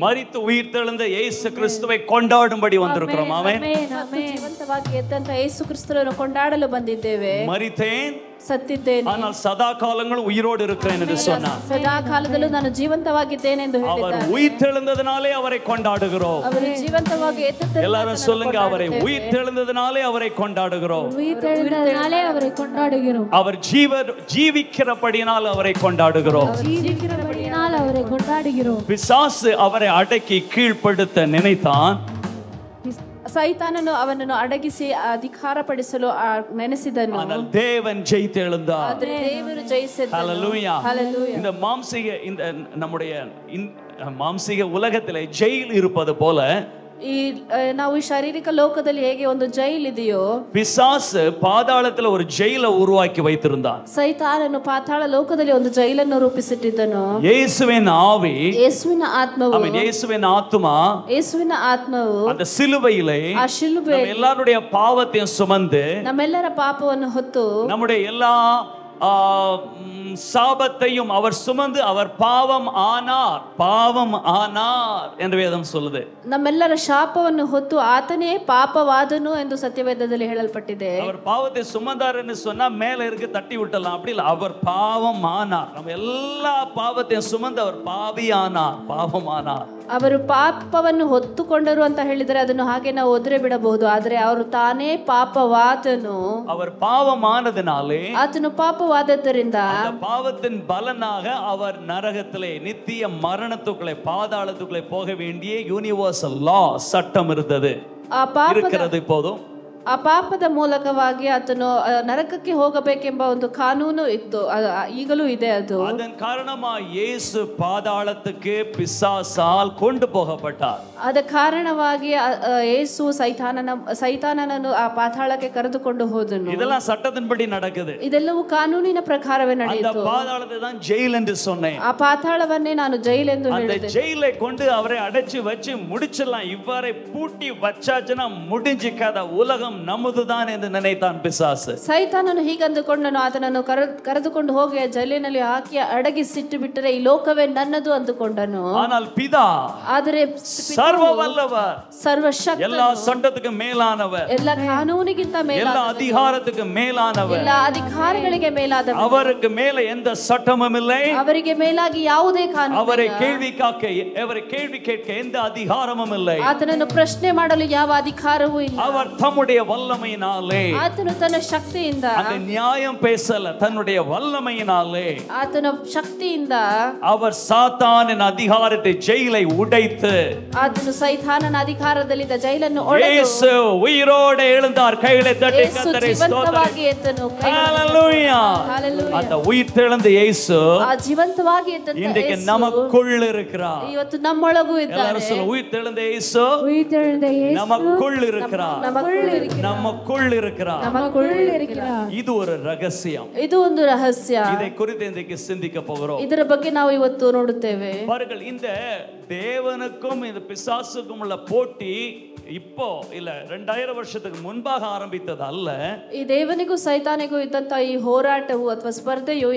மரித்து உயிர்த்தெழுந்த இயேசு கிறிஸ்துவை கொண்டாடும்படி வந்திருக்கிறோம். ಆಮೆನ್. ಜೀವಂತವಾಗಿ ಎದ್ದಂತ ಯೇಸು ಕ್ರಿಸ್ತನನ್ನು ಕೊಂಡಾಡಲು ಬಂದಿದ್ದೇವೆ. மரித்தேன், ಸತ್ತಿದ್ದೇನೆ, ஆனால் ಸದಾ ಕಾಲங்களும் உயிரோடு இருக்கிறேன் என்று சொன்னார். ಸದಾ ಕಾಲದಲ್ಲೂ ನಾನು ಜೀವಂತವಾಗಿದ್ದೇನೆ ಎಂದು ಹೇಳಿದ್ದಾರೆ. அவர் உயிர்த்தெழுந்ததனாலே அவரை கொண்டாடுகிறோம். ಅವರು ಜೀವಂತವಾಗಿ ಎದ್ದಂತ எல்லாரும் சொல்லுங்க, அவரை உயிர்த்தெழுந்ததனாலே அவரை கொண்டாடுகிறோம். ಉಯಿರ್ತೆಳುದನಾலே ಅವரை கொண்டாடுகிறோம். அவர் ஜீவிக்கிறபடியினால் அவரை கொண்டாடுகிறோம். ಜೀವಿக்கிறபடியினால் அவரை கொண்டாடுகிறோம். பிசாசு அவரை அடக்கி கீழ்ப்படுத்த நினைத்தான். ಸೈತಾನನು ಅವನನ್ನು ಅಡಗಿಸಿ ಅಧಿಕಾರಪಡಿಸಲು ನೆನೆಸಿದನು. ஆனால் தேவன் ஜெயித்து எழுந்தார். ಆದರೆ ದೇವರು ಜಯಿಸಿದನು. ஹல்லேலூயா. ஹல்லேலூயா. இந்த நம்முடைய மாம்சீக உலகத்திலே ஜெயில் இருப்பது போல ನಾವು ಶಾರೀರಿಕ ಲೋಕದಲ್ಲಿ ಹೇಗೆ ಒಂದು ಜೈಲ್ ಇದೆಯೋ, பிசாசு பாதாளத்துல ஒரு ஜெயிலை உருவாக்கி வைத்திருந்தான். ಸೈತಾನನು ಪಾತಾಳ ಲೋಕದಲ್ಲಿ ಒಂದು ಜೈಲನ್ನು ರೂಪಿಸಿಟ್ಟಿದ್ದನು. இயேசுவின் ஆவி, ಯೇಸುವಿನ ಆತ್ಮವು, இயேசுவின் ஆத்துமா, ಯೇಸುವಿನ ಆತ್ಮವು அந்த சிலுவையிலே ಆ ಶಿಲುಬೆ எல்லாருடைய பாவத்தையும் சுமந்து ನಮ್ಮೆಲ್ಲರ ಪಾಪವನ್ನು ಹೊತ್ತು நம்முடைய எல்லா சாபத்தையும் அவர் சுமந்து அவர் பாவம் ஆனார் என்று வேதம் சொல்லுது. ನಮ್ಮೆಲ್ಲರ ಶಾಪವನ್ನು ಹೊತ್ತು ಆತನೇ ಪಾಪವಾದನು ಎಂದು ಸತ್ಯವೇದದಲ್ಲಿ ಹೇಳಲ್ಪಟ್ಟಿದೆ. அவர் பாவத்தை சுமந்தார் என்று சொன்னா மேல இருக்கு தட்டி விட்டலாம், அப்படி இல்ல, அவர் பாவம் ஆனார். நம்ம எல்லா பாவத்தையும் சுமந்து அவர் பாவமானார். ಅವರು ಪಾಪವನ್ನು ಹೊತ್ತುಕೊಂಡರು ಅಂತ ಹೇಳಿದರೆ ಅದನ್ನು ಹಾಗೆ ನಾವು ಒದ್ರೆ ಬಿಡಬಹುದು. ಆದ್ರೆ ಅವರು ತಾನೇ ಪಾಪವಾದನು. அவர் பாவமானதினாலே, ಆತನು ಪಾಪವಾದದ್ದರಿಂದ பாவத்தின் பலனாக அவர் நரகத்திலே நித்திய மரணத்துக்குள்ளே பாதாளத்துக்குள்ளே போக வேண்டிய யூனிவர்சல் லா சட்டம் இருந்தது, இருக்கிறது இப்போதும். ಆ ಪಾಪದ ಮೂಲಕವಾಗಿ ಆತನು ನರಕಕ್ಕೆ ಹೋಗಬೇಕೆಂಬ ಒಂದು ಕಾನೂನು ಇತ್ತು, ಈಗಲೂ ಇದೆ. ಅದು அதன் காரணமா இயேசு பாதாளத்துக்கு பிசாசால் கொண்டு போகப்பட்டார். ಅದ ಕಾರಣವಾಗಿ ಯೇಸು ಸೈತಾನನನ್ನು ಆ ಪಾತಾಳಕ್ಕೆ ಕರೆದುಕೊಂಡು ಹೋದನು. இதெல்லாம் சட்டத்தின்படி நடக்குது. ಇದೆಲ್ಲವೂ ಕಾನೂನಿನ ಪ್ರಕಾರವೇ ನಡೆಯಿತು. அந்த பாதாளத்தை தான் ஜெயில் என்று சொன்னேன். ಆ ಪಾತಾಳವನ್ನೇ ನಾನು ಜೈಲ್ ಎಂದು ಹೇಳಿದೆ. அந்த ஜெயிலை கொண்டு அவரை அடைச்சு வச்சு முடிச்சிடலாம், இவரை பூட்டி வச்சாச்சுன்னா முடிஞ்சு கதை, உலகம் ನಮ್ಮದುதான் ಎಂದು நினைத்தான் பிசாசு. ಸೈತಾನನು ಹೀಗಂದುಕೊಂಡನು, ಆತನನ್ನು ಕರೆದುಕೊಂಡು ಹೋಗಿ ಜೈಲಿನಲ್ಲಿ ಹಾಕಿ ಅಡಗಿಸಿಟ್ಟು ಬಿಟ್ಟರೆ ಈ ಲೋಕವೇ ನನ್ನದು ಅಂದುಕೊಂಡನು. ஆனால் பிதா, ಆದರೆ ಸರ್ವ வல்லவர், ಸರ್ವಶಕ್ತ, எல்லா சட்டத்துக்கு மேலானவர், ಎಲ್ಲ ಕಾನೂನಿಗಿಂತ ಮೇಲಾದவர், எல்லா அதிகாரத்துக்கு மேலானவர், ಎಲ್ಲ ಅಧಿಕಾರಗಳಿಗೆ ಮೇಲಾದவர், அவருக்கு மேல எந்த சட்டமும் இல்லை, ಅವರಿಗೆ ಮೇಲಾಗಿ ಯಾವುದೇ ಕಾನೂನು, அவரை கேள்வி கேட்க எந்த அதிகாரமும் இல்லை, ಆತನನ್ನು ಪ್ರಶ್ನೆ ಮಾಡಲು ಯಾವ ಅಧಿಕಾರವೂ ಇಲ್ಲ. அவர் தம்முடைய வல்லமையினாலே, ಆತನು ತನ್ನ ಶಕ್ತಿಯಿಂದ, அந்த நியாயம் பேசல, தன்னுடைய வல்லமையினாலே ಆತನ ಶಕ್ತಿಯಿಂದ அவர் சாத்தானின் அதிகாரத்தை ஜெயிலை உடைத்து, ಆತನು ಸೈತಾನನ ಅಧಿಕಾರದಲ್ಲಿದ್ದ ಜೈಲನ್ನು ಒಡೆದು இயேசு உயிரோடு எழுந்தார். கைகளை தட்டி கர்த்தரை ಜೀವಂತವಾಗಿ ಎದ್ದನು. ஹல்லேலூயா. ஹல்லேலூயா. அந்த உயிர்த்தெழுந்த இயேசு ಆ ಜೀವಂತವಾಗಿ ಎದ್ದಂತ இன்றைக்கு ಯೇಸು நமக்குள் இருக்கிறார். ಇವತ್ತು ನಮ್ಮೊಳಗೂ ಇದ್ದಾರೆ. எல்லாரும் சொல்லுங்க, உயிர்த்தெழுந்த இயேசு உயிர்த்தெழுந்த இயேசு நமக்குள் இருக்கிறார். நமக்குள் இருக்கிறார். இது ஒரு ரகசியம். ಇದು ಒಂದು ರಹಸ್ಯ. இதை குறித்து இன்றைக்கு சிந்திக்க போகிறோம். ಇದರ ಬಗ್ಗೆ ನಾವು ಇವತ್ತು ನೋಡುತ್ತೇವೆ. பாருங்கள், இந்த தேவனுக்கும் இந்த பிசாசுக்கும் உள்ள போட்டி இப்போ இல்ல 2000 வருஷத்துக்கு முன்பாக ஆரம்பித்தது அல்ல. ಈ ದೇವನಿಗೂ ಸೈತಾನಿಗೂ ಇದ್ದಂತ ಈ ಹೋರಾಟವು ಅಥವಾ ಸ್ಪರ್ಧೆಯು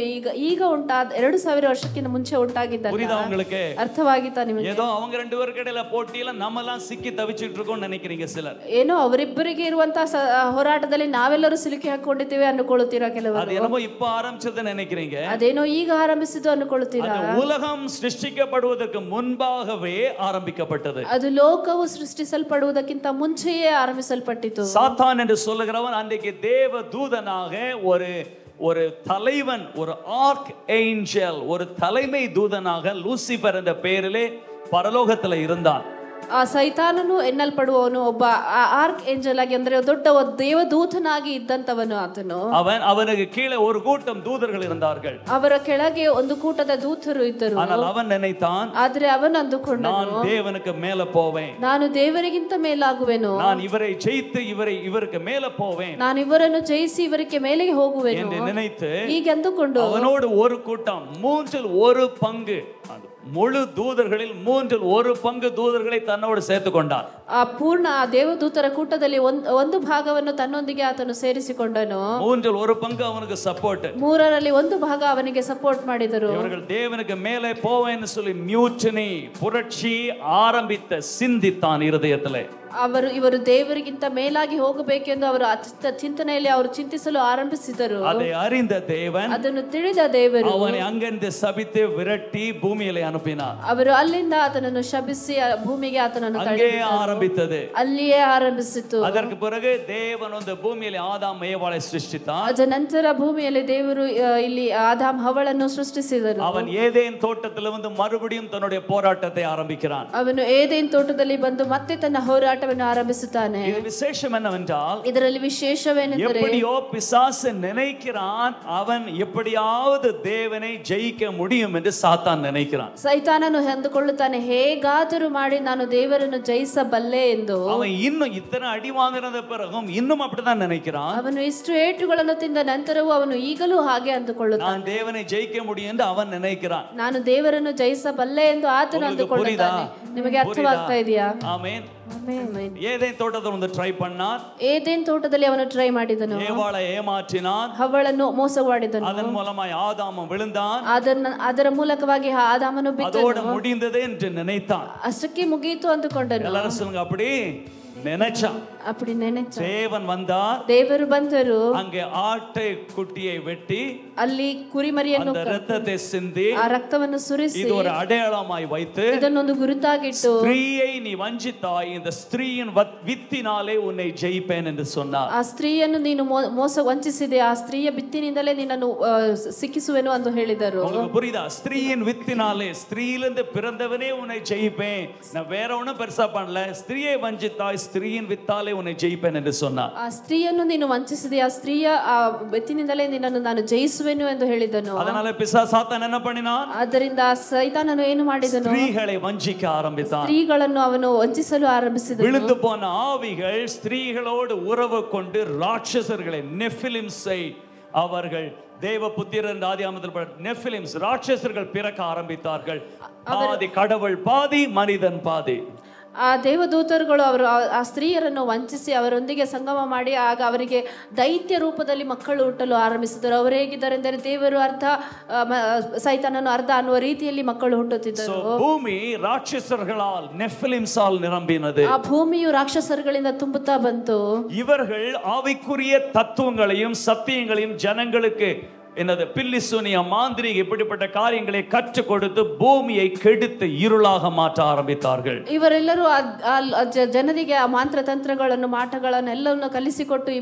ಈಗ ಉಂಟಾದ 2000 ವರ್ಷಕ್ಕಿಂತ ಮುಂಚೆ ಉಂಟಾಗಿದ್ದಲ್ಲ. புரியுதா உங்களுக்கு? ಅರ್ಥವಾಗಿತ್ತಾ ನಿಮಗೆ? ஏதோ அவங்க ரெண்டு பேருக்கு இடையில போட்டியில நம்மலாம் சிக்கி தவிச்சிட்டு இருக்கோம் நினைக்கிறீங்க சிலர். ಏನೋ ಅವರಿಬ್ಬರಿಗೆ ಇರುವಂತ ಹೋರಾಟದಲ್ಲಿ ನಾವೆಲ್ಲರೂ ಸಿಲುಕಿ ಹಾಕೊಂಡಿದ್ದೇವೆ ಅನ್ಕೊಳ್ಳುತ್ತೀರಾ ಕೆಲವರು. அது என்னமோ இப்போ ஆரம்பிச்சது நினைக்கிறீங்க. ಅದೇನೋ ಈಗ ಆರಂಭಿಸಿದ್ದು ಅನ್ಕೊಳ್ಳುತ್ತೀರಾ. அது உலகம் சிருஷ்டிக்கப்படுவதற்கு முன்பாகவே ஆரம்பிக்கப்பட்டது. ಅದು ಲೋಕವು ಸೃಷ್ಟಿಸಲ್ಪಡುವುದಕ್ಕಿಂತ ಮುಂಚೆಯೇ ಆರಂಭಿಸಲ್ಪಟ್ಟಿತು. சாத்தான் என்று சொல்லுகிறவன் அன்றைக்கு தேவ தூதனாக ஒரு தலைவன், ஒரு ஆர்க் ஏஞ்சல், ஒரு தலைமை தூதனாக லூசிபர் என்ற பெயரிலே பரலோகத்தில் இருந்தான். ಆ ಸೈತಾನನು ಎನ್ನಲ್ಪಡುವವನು ಒಬ್ಬ ಆರ್ಕ್ ಏಂಜಲ್ ಆಗಿ, ಅಂದ್ರೆ ದೊಡ್ಡ ದೇವದೂತನಾಗಿ ಇದ್ದಂತವನು ಆತನು. அவனுக்கு கீழே ஒரு கூட்டம் தூதர்கள் இருந்தார்கள். ಅವರ ಕೆಳಗೆ ಒಂದು ಕೂಟದ ದೂತರು ಇದ್ದರು. ஆனால் அவன் நினைத்தான், ಆದ್ರೆ ಅವನು ಅಂದುಕೊಂಡನು, நான் தேவனுக்கு மேல போவேன், ನಾನು ದೇವರಿಗಿಂತ ಮೇಲಾಗುವೆನು, நான் இவரை ஜெயித்து இவருக்கு மேல போவேன், ನಾನು ಇವರನ್ನು ಜಯಿಸಿ ಇವರಿಗೆ ಮೇಲೆಗೆ ಹೋಗುವೆನು என்று நினைத்து ಹೀಗೆ ಅಂದುಕೊಂಡು அவனோடு ஒரு கூட்டம், மூன்றில் ஒரு பங்கு, முழு தூதர்களில் 1/3 தூதர்களை தன்னோடு சேர்த்து கொண்டார். ಆ ಪೂರ್ಣ ಆ ದೇವದೂತರ ಕೂಟದಲ್ಲಿ ಒಂದು ಭಾಗವನ್ನು ತನ್ನೊಂದಿಗೆ ಆತನು ಸೇರಿಸಿಕೊಂಡನು. 1/3 ಅವನಿಗೆ ಸಪೋರ್ಟ್. 3ರಲ್ಲಿ 1 ಭಾಗ ಅವನಿಗೆ ಸಪೋರ್ಟ್ ಮಾಡಿದರು. இவர்கள் தேவனுக்கு மேலே போவேன்னு சொல்லி மியூட்டினி புரட்சி ஆரம்பித்த சிந்தித்தான் இருதயத்திலே. ಇವರು ದೇವರಿಗಿಂತ ಮೇಲಾಗಿ ಹೋಗಬೇಕೆಂದು ಅವರು ಚಿಂತನೆಯಲ್ಲಿ ಅವರು ಚಿಂತಿಸಲು ಆರಂಭಿಸಿದರು. அதை அறிந்த தேவன், ಅದನ್ನು ತಿಳಿದ ದೇವರು அவனை அங்கிருந்து சபித்து விரட்டி பூமியிலே அனுப்பினார். ಅವರು ಅಲ್ಲಿಂದ ಆತನನ್ನು ಶಪಿಸಿ ಭೂಮಿಗೆ ಆತನನ್ನು ஆரம்பித்தது. ಅಲ್ಲಿಯೇ ಆರಂಭಿಸಿತು. அதற்கு பிறகு தேவன் அந்த பூமியிலே ஆதாம் ஏவாளை சிருஷ்டித்தார். ಅದ ನಂತರ ಭೂಮಿಯಲ್ಲಿ ದೇವರು ಇಲ್ಲಿ ಆದಾಮ್ ಹವ್ವಳನ್ನು ಸೃಷ್ಟಿಸಿದರು. அவன் ஏதேன் தோட்டத்தில் வந்து மறுபடியும் தன்னுடைய போராட்டத்தை ஆரம்பிக்கிறான். ಅವನು ಏದೇನ್ ತೋಟದಲ್ಲಿ ಬಂದು ಮತ್ತೆ ತನ್ನ ಹೋರಾಟವನ್ನು ಆರಂಭಿಸುತ್ತಾನೆ. இது விசேஷம் என்னவென்றால், ಇದರಲ್ಲಿ ವಿಶೇಷವೇನೆಂದರೆ எப்படியோ பிசாசு நினைக்கிறான் அவன் எப்படியாவது தேவனை ஜெயிக்க முடியும் என்று சாத்தான் நினைக்கிறான். ಸೈತಾನನು ಅಂದುಕೊಳ್ಳುತ್ತಾನೆ ಹೇಗಾದರೂ ಮಾಡಿ ನಾನು ದೇವರನ್ನು ಜಯಿಸಬಲ್ಲೆ ಎಂದು. அவன் இன்னும் இத்தனை அடி வாங்கினத பிறகும் இன்னும் அப்படிதான் நினைக்கிறான். ಅವನು ಇಷ್ಟು ಏಟುಗಳನ್ನು ತಿಂದ ನಂತರವೂ ಅವನು ಈಗಲೂ ಹಾಗೆ ಅಂದುಕೊಳ್ಳುತ್ತಾನೆ. நான் தேவனை ஜெயிக்க முடியும் என்று அவன் நினைக்கிறான். ನಾನು ದೇವರನ್ನು ಜಯಿಸಬಲ್ಲೆ ಎಂದು ಆತನು ಅಂದುಕೊಳ್ಳುತ್ತಾನೆ. ನಿಮಗೆ ಅರ್ಥವಾಗ್ತಾ ಇದೆಯಾ? ಆಮೆನ್. ஏதேன் தோட்டத்தில் வந்து ட்ரை பண்ணான். ಏದೇನ್ ತೋಟದಲ್ಲಿ ಅವನು ಟ್ರೈ ಮಾಡಿದನು. ஏவாளை ஏமாற்றினான். ಹವ್ವಳನ್ನು ಮೋಸ ಮಾಡಿದನು. அதன் மூலமாய் ஆதாம் விழுந்தான். ಅದರ ಮೂಲಕವಾಗಿ ಆದಾಮನು ಬಿದ್ದನು. அதோட முடிந்தது என்று நினைத்தான். ಅಷ್ಟಕ್ಕೆ ಮುಗಿಯಿತು ಅಂದುಕೊಂಡನು. எல்லாரும் சொல்லுங்க, அப்படி நினைச்சான். அப்படி நினைச்சான். தேவன் வந்தார். ದೇವರು ಬಂದರು. அங்கே ஆட்டை குட்டியை வெட்டி ಅಲ್ಲಿ ಕುರಿಮರಿಯನ್ನು அந்த இரத்தத்தை சிந்தி ಆ ರಕ್ತವನ್ನು ಸುರಿಸಿ இது ஒரு அடையாளமாய் வைத்து ಇದನ್ನೊಂದು ಗುರುತಾಗಿಟ್ಟು ஸ்திரீயை நீ வஞ்சித்தாய், இந்த ஸ்திரீயின் வித்தினாலே உன்னை ஜெயிப்பேன் என்று சொன்னார். ಆ ಸ್ತ್ರೀಯನ್ನು ನೀನು ವಂಚಿಸಿದೆ, ಆ ಸ್ತ್ರೀಯ ಬಿತ್ತಿನಿಂದಲೇ ನಿನ್ನನ್ನು ಸಿಕ್ಕಿಸುವೆನು ಎಂದು ಹೇಳಿದರು. உங்களுக்கு புரியுதா? ஸ்திரீயின் வித்தினாலே, ஸ்திரீயிலிருந்து பிறந்தவனே உன்னை ஜெயிப்பேன். நான் வேற ஒண்ணும் பெருசா பண்ணல, ஸ்திரீயை வஞ்சித்தாய், ஸ்திரீயின் வித்தாலே உன்னை ஜெயிப்பேன் என்று சொன்னார். ಆ ಸ್ತ್ರೀಯನ್ನು ನೀನು ವಂಚಿಸಿದೆ, ಆ ಸ್ತ್ರೀಯ ಬೆತ್ತಿನಿಂದಲೇ ನಿನ್ನನ್ನು ನಾನು ಜಯಿಸುವೆನು ಎಂದು ಹೇಳಿದನು. அதனால பிசாசு சாத்தான் என்ன பண்ணினான்? ಆದ್ದರಿಂದ ಸೈತಾನನು ಏನು ಮಾಡಿದನು? ஸ்திரீகளை வஞ்சிக்க ஆரம்பித்தான். ಸ್ತ್ರೀಗಳನ್ನು ಅವನು ವಂಚಿಸಲು ಆರಂಭಿಸಿದನು. விழுந்து போன ஆவிகள் ஸ்திரீகளோடு உறவு கொண்டு ராட்சசர்களை நெஃபிலிம்ஸை அவர்கள் தேவபுத்திரர் என்ற ஆதியாகமத்தில் நெஃபிலிம்ஸ் ராட்சசர்கள் பிறக்க ஆரம்பித்தார்கள். பாதி கடவுள் பாதி மனிதன் பாதி. ಆ ದೇವದೂತರುಗಳು ಅವರು ಆ ಸ್ತ್ರೀಯರನ್ನು ವಂಚಿಸಿ ಅವರೊಂದಿಗೆ ಸಂಗಮ ಮಾಡಿ ಆಗ ಅವರಿಗೆ ದೈತ್ಯ ರೂಪದಲ್ಲಿ ಮಕ್ಕಳು ಹುಟ್ಟಲು ಆರಂಭಿಸಿದರು. ಅವರು ಹೇಗಿದ್ದಾರೆ ಎಂದರೆ ದೇವರು ಅರ್ಧ ಸೈತಾನನು ಅರ್ಧ ಅನ್ನುವ ರೀತಿಯಲ್ಲಿ ಮಕ್ಕಳು ಹುಟ್ಟುತ್ತಿದ್ದರು. ಭೂಮಿ ರಾಕ್ಷಸர்களால் நெஃபிலிம்ஸால் நிரம்பினது. ಆ ಭೂಮಿಯು ರಾಕ್ಷಸರುಗಳಿಂದ ತುಂಬುತ್ತಾ ಬಂತು. இவர்கள் ஆவிக்குரிய தத்துவங்களையும் சத்தியங்களையும் ஜனங்களுக்கு என்னது பில்லிசூனிய மாந்திரீக இப்படிப்பட்ட காரியங்களை கற்றுக் கொடுத்து பூமியை கெடுத்து இருளாக மாற்ற ஆரம்பித்தார்கள். ಇವರೆಲ್ಲರೂ ಜನರಿಗೆ ಆ ಮಾಂತ್ರ ತಂತ್ರಗಳನ್ನು ಮಾಟಗಳನ್ನು ಎಲ್ಲವನ್ನು ಕಲಿಸಿಕೊಟ್ಟು ಈ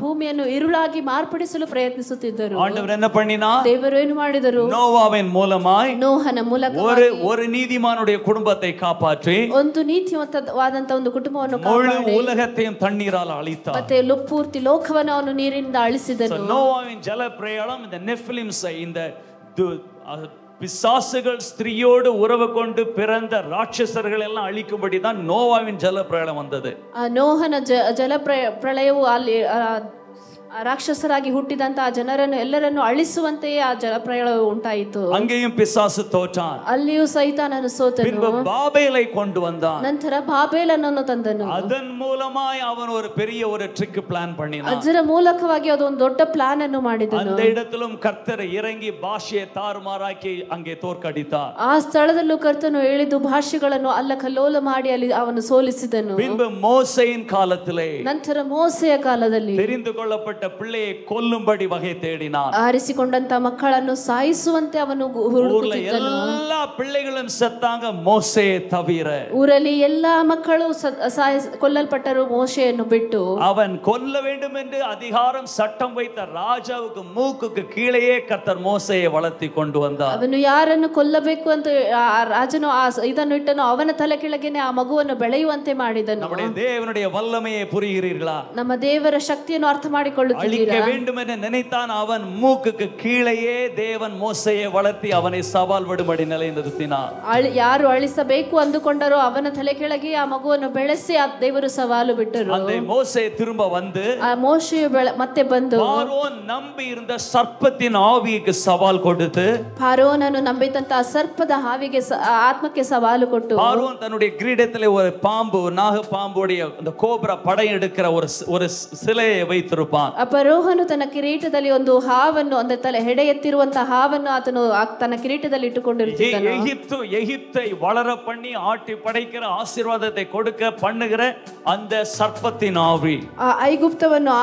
ಭೂಮಿಯನ್ನು ಇರುಳಾಗಿ ಮಾರ್ಪಡಿಸಲು ಪ್ರಯತ್ನಿಸುತ್ತಿದ್ದರು. ஆண்டவர் என்ன பண்ணினார்? ದೇವರು ಏನು ಮಾಡಿದರು? நோவாவின் மூலமாய் ನೋಹನ ಮೂಲಕ ஒரு நீதிமானுடைய குடும்பத்தை காப்பாற்றி ಒಂದು ನೀತಿವಂತವಾದಂತ ಒಂದು ಕುಟುಂಬವನ್ನು முழு உலகத்தையும் தண்ணீரால் அழித்தார். ಮತ್ತೆ ಪೂರ್ತಿ ಲೋಕವನ್ನು ಅವನು ನೀರಿನಿಂದ ಅಳಿಸಿದನು. நோவாவின் ஜல பிரயாணம் இந்த நெஃபிலிம்ஸை, இந்த பிசாசுகள் ஸ்திரீயோடு உறவு கொண்டு பிறந்த ராட்சசர்கள் எல்லாம் அழிக்கும்படி தான் நோவாவின் ஜல பிரயாணம் வந்தது. ನೋಹನ ಜಲ ಪ್ರಳಯವು ಅಲ್ಲಿ ರಾಕ್ಷಸರಾಗಿ ಹುಟ್ಟಿದಂತಹ ಜನರನ್ನು ಎಲ್ಲರನ್ನು ಅಳಿಸುವಂತೆಯೇ ಆ ಜಲಪ್ರಳಯ ಉಂಟಾಯಿತು. அங்கேயும் பிசாசு தோற்றான். ಅಲ್ಲಿಯೂ ಸೈತಾನನು ಸೋತನು. பாபேலை கொண்டு வந்தான். ನಂತರ ಬಾಬೇಲನನ್ನು ತಂದನು. அதன் மூலமாய் அவன் ஒரு பெரிய ஒரு ட்ரிக் பிளான் பண்ணினான். ಅದರ ಮೂಲಕವಾಗಿ ಅದೊಂದು ದೊಡ್ಡ ಪ್ಲಾನ್ ಅನ್ನು ಮಾಡಿದನು. அந்த இடத்திலும் கர்த்தர் இறங்கி பாஷையை தாறுமாறாக்கி அங்கே தோற்கடித்தார். ಆ ಸ್ಥಳದಲ್ಲೂ ಕರ್ತನು ಇಳಿದು ಭಾಷೆಗಳನ್ನು ಅಲ್ಲಕಲ್ಲೋಲ ಮಾಡಿ ಅಲ್ಲಿ ಅವನು ಸೋಲಿಸಿದನು. பின்பு மோசேயின் காலத்திலே, ನಂತರ ಮೋಸೆಯ ಕಾಲದಲ್ಲಿ தெரிந்து கொள்ளப்பட்ட பிள்ளையை கொல்லும்படி வகை தேடினான். ಆರಿಸಿಕೊಂಡಂತ ಮಕ್ಕಳನ್ನು ಸಾಯಿಸುವಂತೆ ಅವನು ಹುಡುಕುತ್ತಿದ್ದನು. எல்லா பிள்ளைகளும் செத்தாங்க மோசேயை தவிர. ಊರಲ್ಲಿ ಎಲ್ಲಾ ಮಕ್ಕಳು ಕೊಲ್ಲಲ್ಪಟ್ಟರು ಮೋಶೆಯನ್ನು ಬಿಟ್ಟು. அவன் கொல்ல வேண்டும் என்று அதிகாரம் சட்டம் வைத்த ராஜாவுக்கு மூக்குக்கு கீழேயே கர்த்தர் மோசேயை வளர்த்தி கொண்டு வந்தார். ಅವನು ಯಾರನ್ನು ಕೊಲ್ಲಬೇಕು ಅಂತ ರಾಜನು ಇದನ್ನು ಇಟ್ಟನು ಅವನ ತಲೆ ಕೆಳಗೇನೆ ಆ ಮಗುವನ್ನು ಬೆಳೆಯುವಂತೆ ಮಾಡಿದನು. நம்முடைய தேவனுடைய வல்லமையை புரிகிறீர்களா? ನಮ್ಮ ದೇವರ ಶಕ್ತಿಯನ್ನು ಅರ್ಥ ಮಾಡಿಕೊಳ್ಳುತ್ತೀರಾ? ಹೇಳಿಕೊಳ್ಳುತ್ತಿದ್ದೀರಾ? அழிக்க வேண்டும் என்று நினைத்தான். அவன் மூக்குக்கு கீழேயே தேவன் மோசையை வளர்த்தி அவனை சவால் விடும்படி நிலைநிறுத்தினார். ಯಾರು ಅಳಿಸಬೇಕು ಅಂದುಕೊಂಡರೋ ಅವನ ತಲೆ ಕೆಳಗೆ ಆ ಮಗುವನ್ನು ಬೆಳೆಸಿ ಆ ದೇವರು ಸವಾಲು ಬಿಟ್ಟರು. அந்த மோசே திரும்ப வந்து ಆ ಮೋಶೆಯು ಮತ್ತೆ ಬಂದು பார்வோன் நம்பி இருந்த சர்ப்பத்தின் ஆவிக்கு சவால் கொடுத்து, ಫಾರೋನನು ನಂಬಿದಂತ ಸರ್ಪದ ಹಾವಿಗೆ ಆತ್ಮಕ್ಕೆ ಸವಾಲು ಕೊಟ್ಟು, பார்வோன் தன்னுடைய கிரீடத்திலே ஒரு பாம்பு, நாக பாம்புடைய அந்த கோப்ரா படையெடுக்கிற ஒரு சிலையை வைத்திருப்பான். ಫರೋಹನು ತನ್ನ ಕಿರೀಟದಲ್ಲಿ ಒಂದು ಹಾವನ್ನು, ಅಂದ್ರೆ ತಲೆ ಹೆಡೆ ಎತ್ತಿರುವಂತಹ ಹಾವನ್ನು ಆತನು ತನ್ನ ಕಿರೀಟದಲ್ಲಿ ಇಟ್ಟುಕೊಂಡಿರುತ್ತಾನೆ. எகிப்தை வளர பண்ணி ஆட்டி படைக்கிற ஆசீர்வாதத்தை கொடுக்க பண்ணுகிற அந்த சர்ப்பத்தின் ஆவி, ಐಗುಪ್ತವನ್ನು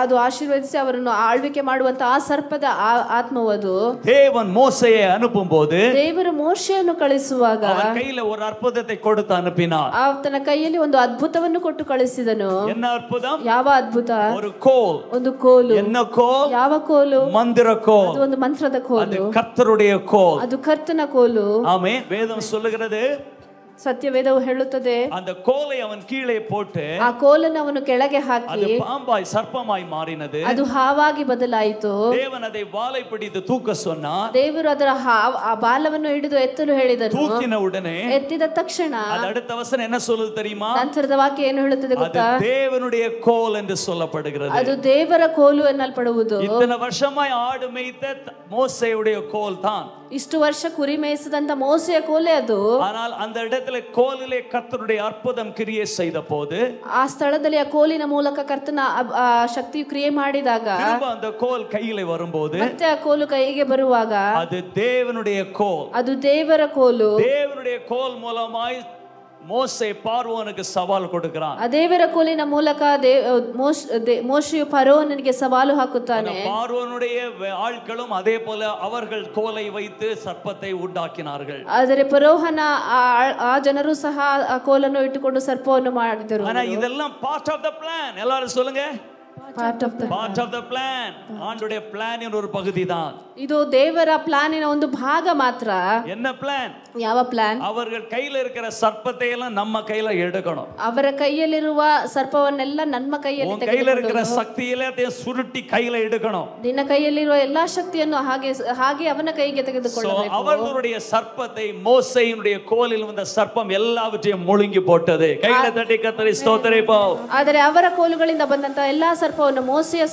ಅದು ಆಶೀರ್ವದಿಸಿ ಅವರನ್ನು ಆಳ್ವಿಕೆ ಮಾಡುವಂತ ಆ ಸರ್ಪದ ಆತ್ಮವು ಅದು. தேவன் மோசேயை அனுப்பும்போது ದೇವರು ಮೋಶೆಯನ್ನು ಕಳಿಸುವಾಗ அவன் கையில ஒரு அற்புதத்தை கொடுத்து அனுப்பினார். ಆತನ ಕೈಯಲ್ಲಿ ಒಂದು ಅದ್ಭುತವನ್ನು ಕೊಟ್ಟು ಕಳಿಸಿದನು. என்ன அற்புதம்? ಯಾವ ಅದ್ಭುತ? ஒரு கோல். ಒಂದು ಕೋಲು. என்ன கோல்? ಯಾವ ಕೋಲು? மந்திர கோல். ಅದು ಒಂದು ಮಂತ್ರದ ಕೋಲು. அது கர்த்தருடைய கோல். ಅದು ಕರ್ತನ ಕೋಲು. ஆமென். வேதம் சொல்லுகிறது, ಸತ್ಯವೇದವು ಹೇಳುತ್ತದೆ, அந்த கோலை அவன் கீழே போட்டு ಆ ಕೋಲನ್ನು ಅವನು ಕೆಳಗೆ ಹಾಕಿ அது பாம்பாய் சர்ப்பமாய் மாறினது. ಅದು ಹಾವಾಗಿ ಬದಲಾಯಿತು. தேவன் அதை வாலை பிடித்து தூக்க சொன்னார். ದೇವರು ಅದರ ಆ ಬಾಲವನ್ನು ಹಿಡಿದು ಎತ್ತಲು ಹೇಳಿದನು. தூக்கின உடனே ಎತ್ತಿದ ತಕ್ಷಣ அது அடுத்த வசனம் என்ன சொல்லுது தெரியுமா? ನಂತರದ ವಾಕ್ಯ ಏನು ಹೇಳುತ್ತದೆ அது ಗೊತ್ತಾ? தேவனுடைய கோல் என்று சொல்லப்படுகிறது. ಅದು ದೇವರ ಕೋಲು ಎನ್ನಲ್ಪಡುವುದು. இத்தனை வருஷமாய் ஆடு மேய்த்த மோசேயுடைய கோல் தான். ಇಷ್ಟು ವರ್ಷ ಕುರಿ ಮೇಯಿಸಿದಂತ ಮೋಸೆಯ ಕೋಲೆ ಅದು. ஆனால் அந்த இடத்துல கோலிலே கர்த்தருடைய அற்புதம் கிரியை செய்த போது, ಆ ಸ್ಥಳದಲ್ಲಿ ಆ ಕೋಲಿನ ಮೂಲಕ ಕರ್ತನ ಶಕ್ತಿಯು ಕ್ರಿಯೆ ಮಾಡಿದಾಗ, அந்த கோல் கையிலே வரும்போது, ಮತ್ತೆ ಆ ಕೋಲು ಕೈಗೆ ಬರುವಾಗ அது தேவனுடைய கோல். ಅದು ದೇವರ ಕೋಲು. தேவனுடைய கோல் மூலமாய் மோசே பார்வோனுக்கு சவால் கொடுக்கிறான். ಆ ದೇವರ ಕೋಲಿನ ಮೂಲಕ ಮೋಶೆಯು ಫರೋಹನಿಗೆ ಸವಾಲು ಹಾಕುತ್ತಾನೆ. பார்வோனுடைய ஆட்களும் அதே போல அவர்கள் கோலை வைத்து சர்ப்பத்தை உண்டாக்கினார்கள். ಆದರೆ ಫರೋಹನ ಆ ಜನರು ಸಹ ಆ ಕೋಲನ್ನು ಇಟ್ಟುಕೊಂಡು ಸರ್ಪವನ್ನು ಮಾಡಿದರು. ஆனா இதெல்லாம் பார்ட் ஆஃப் தி பிளான். எல்லாரும் சொல்லுங்க, ಪಾರ್ಟ್ ಆಫ್ ದ ಪ್ಲಾನ್. ஆண்டவருடைய பிளானின் ஒரு பகுதி தான். ಇದು ದೇವರ ಪ್ಲಾನಿನ ಒಂದು ಭಾಗ ಮಾತ್ರ. என்ன பிளான்? ಯಾವ ಪ್ಲಾನ್? அவர்கள் கையில இருக்கிற சர்ப்பத்தை எல்லாம் நம்ம கையில எடுக்கணும். ಅವರ ಕೈಯಲ್ಲಿರುವ ಸರ್ಪವನ್ನೆಲ್ಲ ನಮ್ಮ ಕೈಯಲ್ಲಿ ತೆಗೆದುಕೊಂಡು, கையில இருக்கிற சக்தி எல்லாத்தையும் சுருட்டி கையில எடுக்கணும். ನಿನ್ನ ಕೈಯಲ್ಲಿರುವ ಎಲ್ಲಾ ಶಕ್ತಿಯನ್ನು ಹಾಗೆ ಅವನ ಕೈಗೆ ತೆಗೆದುಕೊಳ್ಳಬೇಕು. அவர்களுடைய சர்ப்பத்தை மோசேயினுடைய கோலில் வந்த சர்ப்பம் எல்லாவற்றையும் முழுங்கி போட்டது. கையில தட்டி கர்த்தரை ஸ்தோத்திரிப்போம். ಆದರೆ ಅವರ ಕೋಲುಗಳಿಂದ ಬಂದಂತ ಎಲ್ಲಾ ಸರ್ಪವನ್ನು ಮೋಸೆಯ